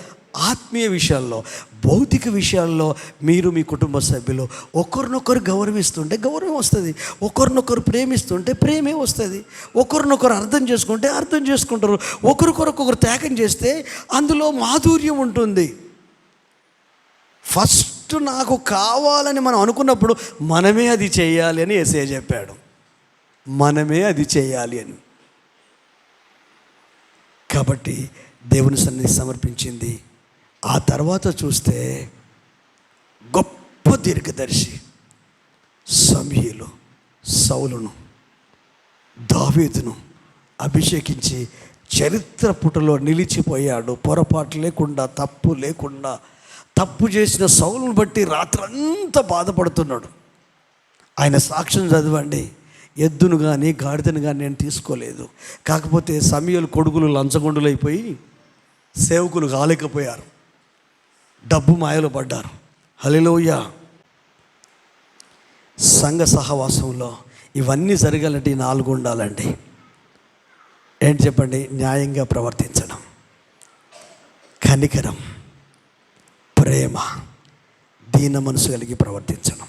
ఆత్మీయ విషయాల్లో, భౌతిక విషయాల్లో మీరు మీ కుటుంబ సభ్యులు ఒకరినొకరు గౌరవిస్తుంటే గౌరవం వస్తుంది, ఒకరినొకరు ప్రేమిస్తుంటే ప్రేమే వస్తుంది, ఒకరినొకరు అర్థం చేసుకుంటే అర్థం చేసుకుంటారు, ఒకరికొరకొకరు త్యాగం చేస్తే అందులో మాధుర్యం ఉంటుంది. ఫస్ట్ నాకు కావాలని మనం అనుకున్నప్పుడు మనమే అది చేయాలి అని యేసయ్య చెప్పాడు. మనమే అది చేయాలి అని. కాబట్టి దేవుని సన్నిధి సమర్పించింది. ఆ తర్వాత చూస్తే గొప్ప దీర్ఘదర్శి సమూయేలు సౌలును, దావీదును అభిషేకించి చరిత్ర పుటలో నిలిచిపోయాడు. పొరపాటు లేకుండా, తప్పు లేకుండా. తప్పు చేసిన సౌలును బట్టి రాత్రంతా బాధపడుతున్నాడు. ఆయన సాక్ష్యం చదవండి. ఎద్దును కానీ గాడిదను కానీ నేను తీసుకోలేదు, కాకపోతే సమూయేలు కొడుకులు లంచగొండులైపోయి సేవకులు కాలేకపోయారు, డబ్బు మాయలో పడ్డారు. హల్లెలూయా. సంఘ సహవాసంలో ఇవన్నీ జరగాలంటే 4 ఉండాలండి. ఏంటి చెప్పండి? న్యాయంగా ప్రవర్తించడం, కనికరం, ప్రేమ, దీన మనసు కలిగి ప్రవర్తించడం.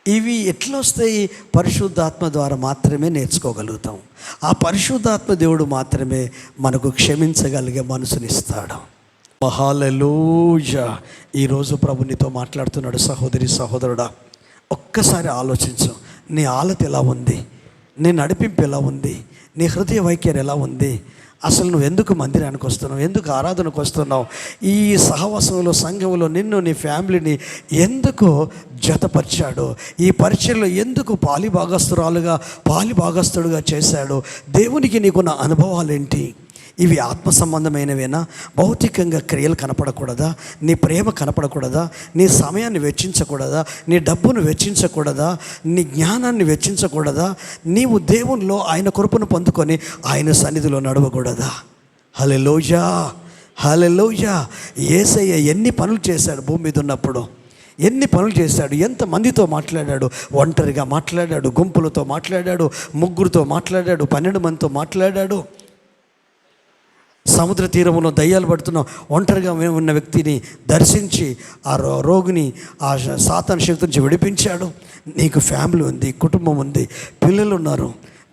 ఇవి ఎట్లా వస్తాయి? పరిశుద్ధాత్మ ద్వారా మాత్రమే నేర్చుకోగలుగుతాం. ఆ పరిశుద్ధాత్మ దేవుడు మాత్రమే మనకు క్షమించగలిగే మనసునిస్తాడు. హల్లెలూయా. ఈరోజు ప్రభు నీతో మాట్లాడుతున్నాడు. సహోదరి సహోదరుడా, ఒక్కసారి ఆలోచించు. నీ ఆలత ఎలా ఉంది? నీ నడిపింపు ఎలా ఉంది? నీ హృదయ వైఖరి ఎలా ఉంది? అసలు నువ్వు ఎందుకు మందిరానికి వస్తున్నావు? ఎందుకు ఆరాధనకు వస్తున్నావు? ఈ సహవాసంలో, సంఘంలో నిన్ను, నీ ఫ్యామిలీని ఎందుకు జతపరిచాడు? ఈ పరిచయంలో ఎందుకు పాలిభాగస్తుడుగా చేశాడు? దేవునికి నీకున్న అనుభవాలు ఏంటి? ఇవి ఆత్మ సంబంధమైనవేనా? భౌతికంగా క్రియలు కనపడకూడదా? నీ ప్రేమ కనపడకూడదా? నీ సమయాన్ని వెచ్చించకూడదా? నీ డబ్బును వెచ్చించకూడదా? నీ జ్ఞానాన్ని వెచ్చించకూడదా? నీవు దేవునిలో ఆయన కృపను పొందుకొని ఆయన సన్నిధిలో నడవకూడదా? హల్లెలూయా. హల్లెలూయా. యేసయ్య ఎన్ని పనులు చేశాడు భూమి మీద ఉన్నప్పుడు, ఎన్ని పనులు చేశాడు, ఎంతమందితో మాట్లాడాడు. ఒంటరిగా మాట్లాడాడు, గుంపులతో మాట్లాడాడు, ముగ్గురితో మాట్లాడాడు, 12 మందితో మాట్లాడాడు. సముద్ర తీరంలో దయ్యాలు పడుతున్న ఒంటరిగా ఉన్న వ్యక్తిని దర్శించి ఆ రోగిని ఆ సాతాను శక్తి నుంచి విడిపించాడు. నీకు ఫ్యామిలీ ఉంది, కుటుంబం ఉంది, పిల్లలు ఉన్నారు,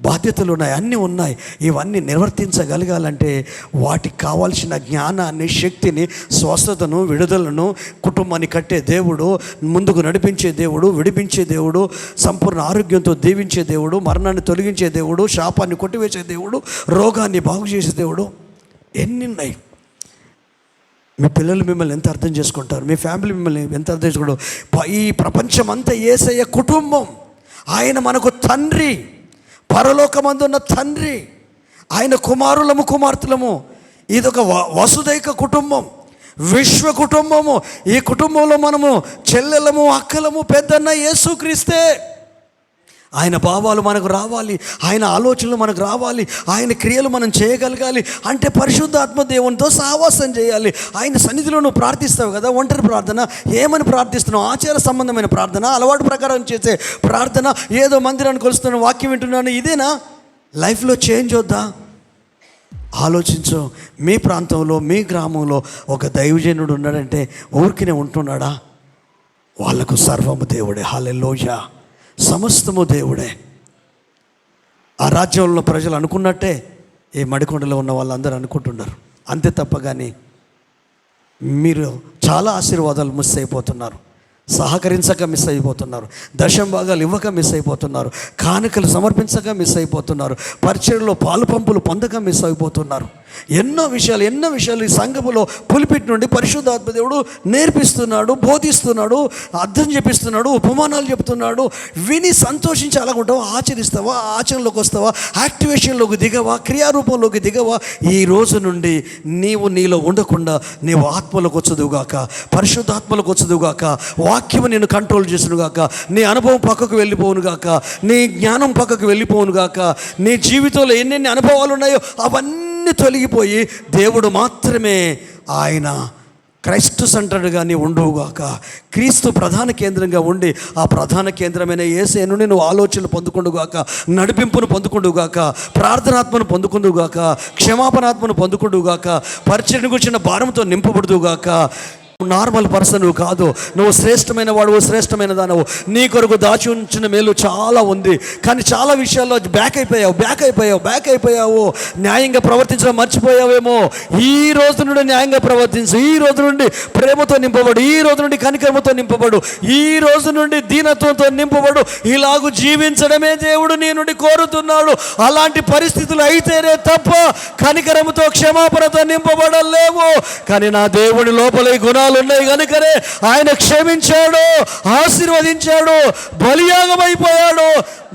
బాధ్యతలు ఉన్నాయి, అన్నీ ఉన్నాయి. ఇవన్నీ నిర్వర్తించగలగాలంటే వాటికి కావాల్సిన జ్ఞానాన్ని, శక్తిని, స్వస్థతను, విడుదలను, కుటుంబాన్ని కట్టే దేవుడు, ముందుకు నడిపించే దేవుడు, విడిపించే దేవుడు, సంపూర్ణ ఆరోగ్యంతో దీవించే దేవుడు, మరణాన్ని తొలగించే దేవుడు, శాపాన్ని కొట్టివేసే దేవుడు, రోగాన్ని బాగు చేసే దేవుడు ఎన్ని ఉన్నాయి. మీ పిల్లలు మిమ్మల్ని ఎంత అర్థం చేసుకుంటారు, మీ ఫ్యామిలీ మిమ్మల్ని ఎంత అర్థం చేసుకుంటారు. ఈ ప్రపంచం అంతా యేసయ్య కుటుంబం. ఆయన మనకు తండ్రి, పరలోకమందున్న తండ్రి. ఆయన కుమారులము, కుమార్తెలము. ఇదొక వసుదైక కుటుంబం, విశ్వ కుటుంబము. ఈ కుటుంబంలో మనము చెల్లెలము, అక్కలము, పెద్దన్న యేసుక్రీస్తే. ఆయన భావాలు మనకు రావాలి, ఆయన ఆలోచనలు మనకు రావాలి, ఆయన క్రియలు మనం చేయగలగాలి అంటే పరిశుద్ధాత్మ దేవునితో సహవాసం చేయాలి. ఆయన సన్నిధిలో నువ్వు ప్రార్థిస్తావు కదా, ఒంటరి ప్రార్థన. ఏమని ప్రార్థిస్తున్నావు? ఆచార సంబంధమైన ప్రార్థన, అలవాటు ప్రకారం చేసే ప్రార్థన, ఏదో మందిరాన్ని కొలుస్తున్నాను, వాక్యం వింటున్నాను, ఇదేనా? లైఫ్లో చేంజ్ వద్దా? ఆలోచించు. మీ ప్రాంతంలో, మీ గ్రామంలో ఒక దైవజనుడు ఉన్నాడంటే ఊరికినే ఉంటున్నాడా? వాళ్లకు సర్వము దేవుడే. హల్లెలూయా. సమస్తము దేవుడే. ఆ రాజ్యంలో ప్రజలు అనుకున్నట్టే ఈ మడికొండలో ఉన్న వాళ్ళందరూ అనుకుంటున్నారు, అంతే తప్ప. కానీ మీరు చాలా ఆశీర్వాదాలు మిస్ అయిపోతున్నారు, సహకరించక మిస్ అయిపోతున్నారు, దశమ భాగాలు ఇవ్వక మిస్ అయిపోతున్నారు, కానుకలు సమర్పించక మిస్ అయిపోతున్నారు, పరిచర్యలో పాలు పంపులు పొందక మిస్ అయిపోతున్నారు. ఎన్నో విషయాలు ఈ సంఘములో పులిపిట్ నుండి పరిశుద్ధాత్మ దేవుడు నేర్పిస్తున్నాడు, బోధిస్తున్నాడు, అర్థం చెప్పిస్తున్నాడు, ఉపమానాలు చెప్తున్నాడు. విని సంతోషించి అలాగుంటావా? ఆచరిస్తావా? ఆచరణలోకి వస్తావా? యాక్టివేషన్లోకి దిగవా? క్రియారూపంలోకి దిగవా? ఈ రోజు నుండి నీవు నీలో ఉండకుండా నీవు ఆత్మలోకి వచ్చదుగాక, పరిశుద్ధాత్మలోకి వచ్చదుగాక, వాక్యము నిన్ను కంట్రోల్ చేసునుగాక, నీ అనుభవం పక్కకు వెళ్ళిపోవునుగాక, నీ జ్ఞానం పక్కకు వెళ్ళిపోవునుగాక, నీ జీవితంలో ఎన్నెన్ని అనుభవాలు ఉన్నాయో అవన్నీ తొలగిపోయి దేవుడు మాత్రమే ఆయన క్రైస్ట్ సెంటర్డ్గా నీ ఉండుగాక. క్రీస్తు ప్రధాన కేంద్రంగా ఉండి ఆ ప్రధాన కేంద్రమైన యేసు నుండి నువ్వు ఆలోచనలు పొందుకుండుగాక, నడిపింపును పొందుకుండుగాక, ప్రార్థనాత్మను పొందుకుండుగాక, క్షమాపణాత్మను పొందుకుండుగాక, పరిచర్యను గురించిన భారంతో నింపబడుదుగాక. నార్మల్ పర్సన్ నువ్వు కాదు, నువ్వు శ్రేష్టమైన వాడు, శ్రేష్టమైన దానవు. నీ కొరకు దాచి ఉంచిన మేలు చాలా ఉంది, కానీ చాలా విషయాల్లో బ్యాక్ అయిపోయావు. న్యాయంగా ప్రవర్తించడం మర్చిపోయావేమో. ఈ రోజు నుండి న్యాయంగా ప్రవర్తించు, ఈ రోజు నుండి ప్రేమతో నింపబడు, ఈ రోజు నుండి కనికరముతో నింపబడు, ఈ రోజు నుండి దీనత్వంతో నింపబడు. ఇలాగూ జీవించడమే దేవుడు నీ నుండి కోరుతున్నాడు. అలాంటి పరిస్థితులు అయితేనే తప్ప కనికరముతో, క్షమాపణతో నింపబడలేవు. కానీ నా దేవుడి లోపల ఈ గుణాలు ఉన్నాయి కనుకనే ఆయన క్షమించాడు, ఆశీర్వదించాడు, బలియాగమైపోయాడు,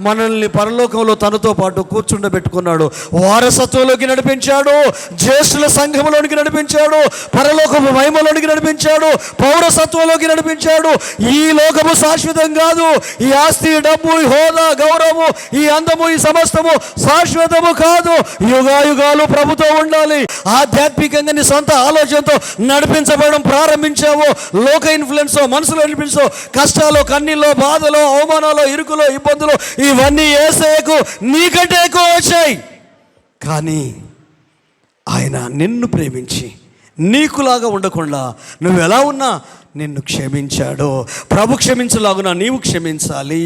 మనల్ని పరలోకంలో తనతో పాటు కూర్చుండబెట్టుకున్నాడు, వారసత్వంలోకి నడిపించాడు, జ్యేష్ఠుల సంఘంలోనికి నడిపించాడు, పరలోకపు మహిమలోనికి నడిపించాడు, పౌరసత్వంలోకి నడిపించాడు. ఈ లోకము శాశ్వతం కాదు. ఈ ఆస్తి, డబ్బు, ఈ హోదా, గౌరవము, ఈ అందము, ఈ సమస్తము శాశ్వతము కాదు. యుగాయుగాలు ప్రభుతో ఉండాలి. ఆధ్యాత్మికంగా నీ సొంత ఆలోచనతో నడిపించబడడం ప్రారంభించావు. లోక ఇన్ఫ్లుయెన్స్, మనసులో ఇన్ఫ్లుయెన్స్, కష్టాలు, కన్నీళ్ళు, బాధలు, అవమానాలు, ఇరుకులు, ఇబ్బందులు ఇవన్నీ యేసయ్యకు నీకంటే ఎక్కువ వచ్చాయి. కానీ ఆయన నిన్ను ప్రేమించి నీకులాగా ఉండకుండా నువ్వు ఎలా ఉన్నా నిన్ను క్షమించాడు. ప్రభు క్షమించలాగునా నీవు క్షమించాలి.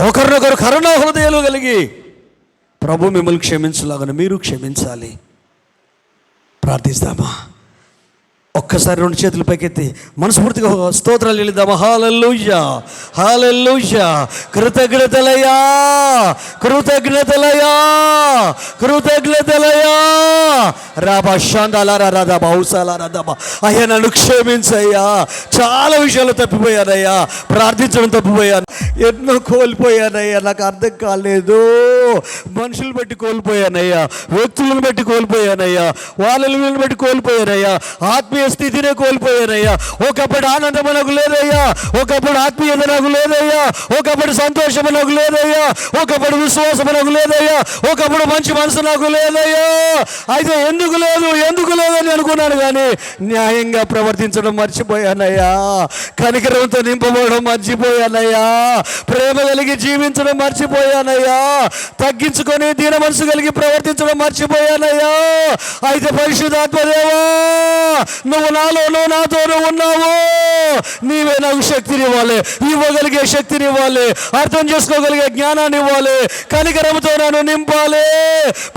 ఒకరినొకరు కరుణా హృదయాలు కలిగి ప్రభు మిమ్మల్ని క్షమించలాగున మీరు క్షమించాలి. ప్రార్థిస్తామా? ఒక్కసారి 2 చేతులు పైకెత్తి మనస్ఫూర్తిగా స్తోత్రాలు చెల్లిద్దామా? హల్లెలూయా, హల్లెలూయా. కృతజ్ఞతలయ్యా, కృతజ్ఞతలయ్యా, కృతజ్ఞతలయ్యా. రాబా శాందాలారా రాదా బహుశాలా రాదాబా. అయ్యా నన్ను క్షమించయ్యా. చాలా విషయాలు తప్పిపోయానయ్యా, ప్రార్థించడం తప్పిపోయాను, ఎన్నో కోల్పోయానయ్యా, నాకు అర్థం కాలేదు. మనుషులు బట్టి కోల్పోయానయ్యా, వ్యక్తులను బట్టి కోల్పోయానయ్యా, వాళ్ళని బట్టి కోల్పోయానయ్యా, ఆత్మీయ స్థితినే కోల్పోయానయ్యా. ఒకప్పుడు ఆనందం నాకు లేదయ్యా, ఒకప్పుడు ఆత్మీయత నాకు లేదయ్యా, ఒకప్పుడు సంతోషం నాకు లేదయ్యా, ఒకప్పుడు విశ్వాసం నాకు లేదయ్యా, ఒకప్పుడు మంచి మనసు నాకు లేదయ్యా. అయితే ఎందుకు లేదని అనుకున్నాను, కానీ న్యాయంగా ప్రవర్తించడం మర్చిపోయానయ్యా, కనికరంతో నింపబడడం మర్చిపోయానయ్యా, ప్రేమ కలిగి జీవించడం మర్చిపోయానయ్యా, తగ్గించుకొని దీన మనసు కలిగి ప్రవర్తించడం మర్చిపోయానయ్యా. అయితే పరిశుద్ధాత్మదేవా, నువ్వు నాలోనూ నాతోనూ ఉన్నావు, నీవే నాకు శక్తిని ఇవ్వాలి, ఇవ్వగలిగే శక్తిని ఇవ్వాలి, అర్థం చేసుకోగలిగే జ్ఞానాన్ని ఇవ్వాలి, కనికరంతో నన్ను నింపాలి,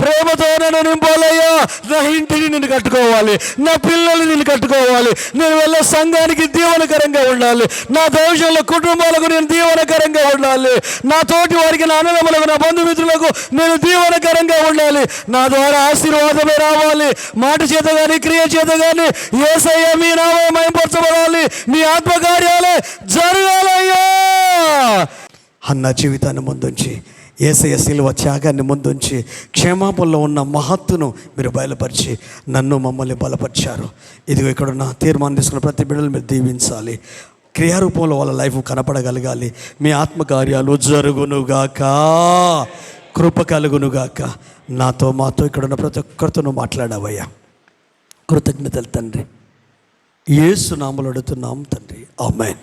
ప్రేమతో నన్ను నింపాలయ్యా. నా ఇంటిని నేను కట్టుకోవాలి, నా పిల్లల్ని నేను కట్టుకోవాలి, నేను వెళ్ళే సంఘానికి దీవెనకరంగా ఉండాలి, నా దేశంలో కుటుంబాలకు నేను దీవెనకరంగా ఉండాలి, నా తోటి వారికి, నా అన్నదమ్ములకు, నా బంధుమిత్రులకు నేను దీవెనకరంగా ఉండాలి. నా ద్వారా ఆశీర్వాదమే రావాలి, మాట చేత కానీ క్రియ చేత కానీ యేసయ్య మీ నామం మహిమపరచబడాలి, మీ ఆత్మకార్యాలే జరగాలయ్యా అన్న జీవితాన్ని ముందుంచి, యేసయ్య శిలువ త్యాగాన్ని ముందుంచి, క్షేమాపణలో ఉన్న మహత్తును మీరు బయలుపరిచి నన్ను మమ్మల్ని బలపరిచారు. ఇదిగో ఇక్కడ ఉన్న తీర్మానం తీసుకున్న ప్రతి బిడ్డలు మీరు దీవించాలి, క్రియారూపంలో వాళ్ళ లైఫ్ కనపడగలగాలి, మీ ఆత్మకార్యాలు జరుగునుగాక, కృప కలుగునుగాక. నాతో మాతో ఇక్కడ ఉన్న ప్రతి ఒక్కరితో నువ్వు మాట్లాడావయ్యా. కృతజ్ఞతలు తండ్రి, యేసు నామములో అడుగుతున్నాం తండ్రి, ఆమేన్.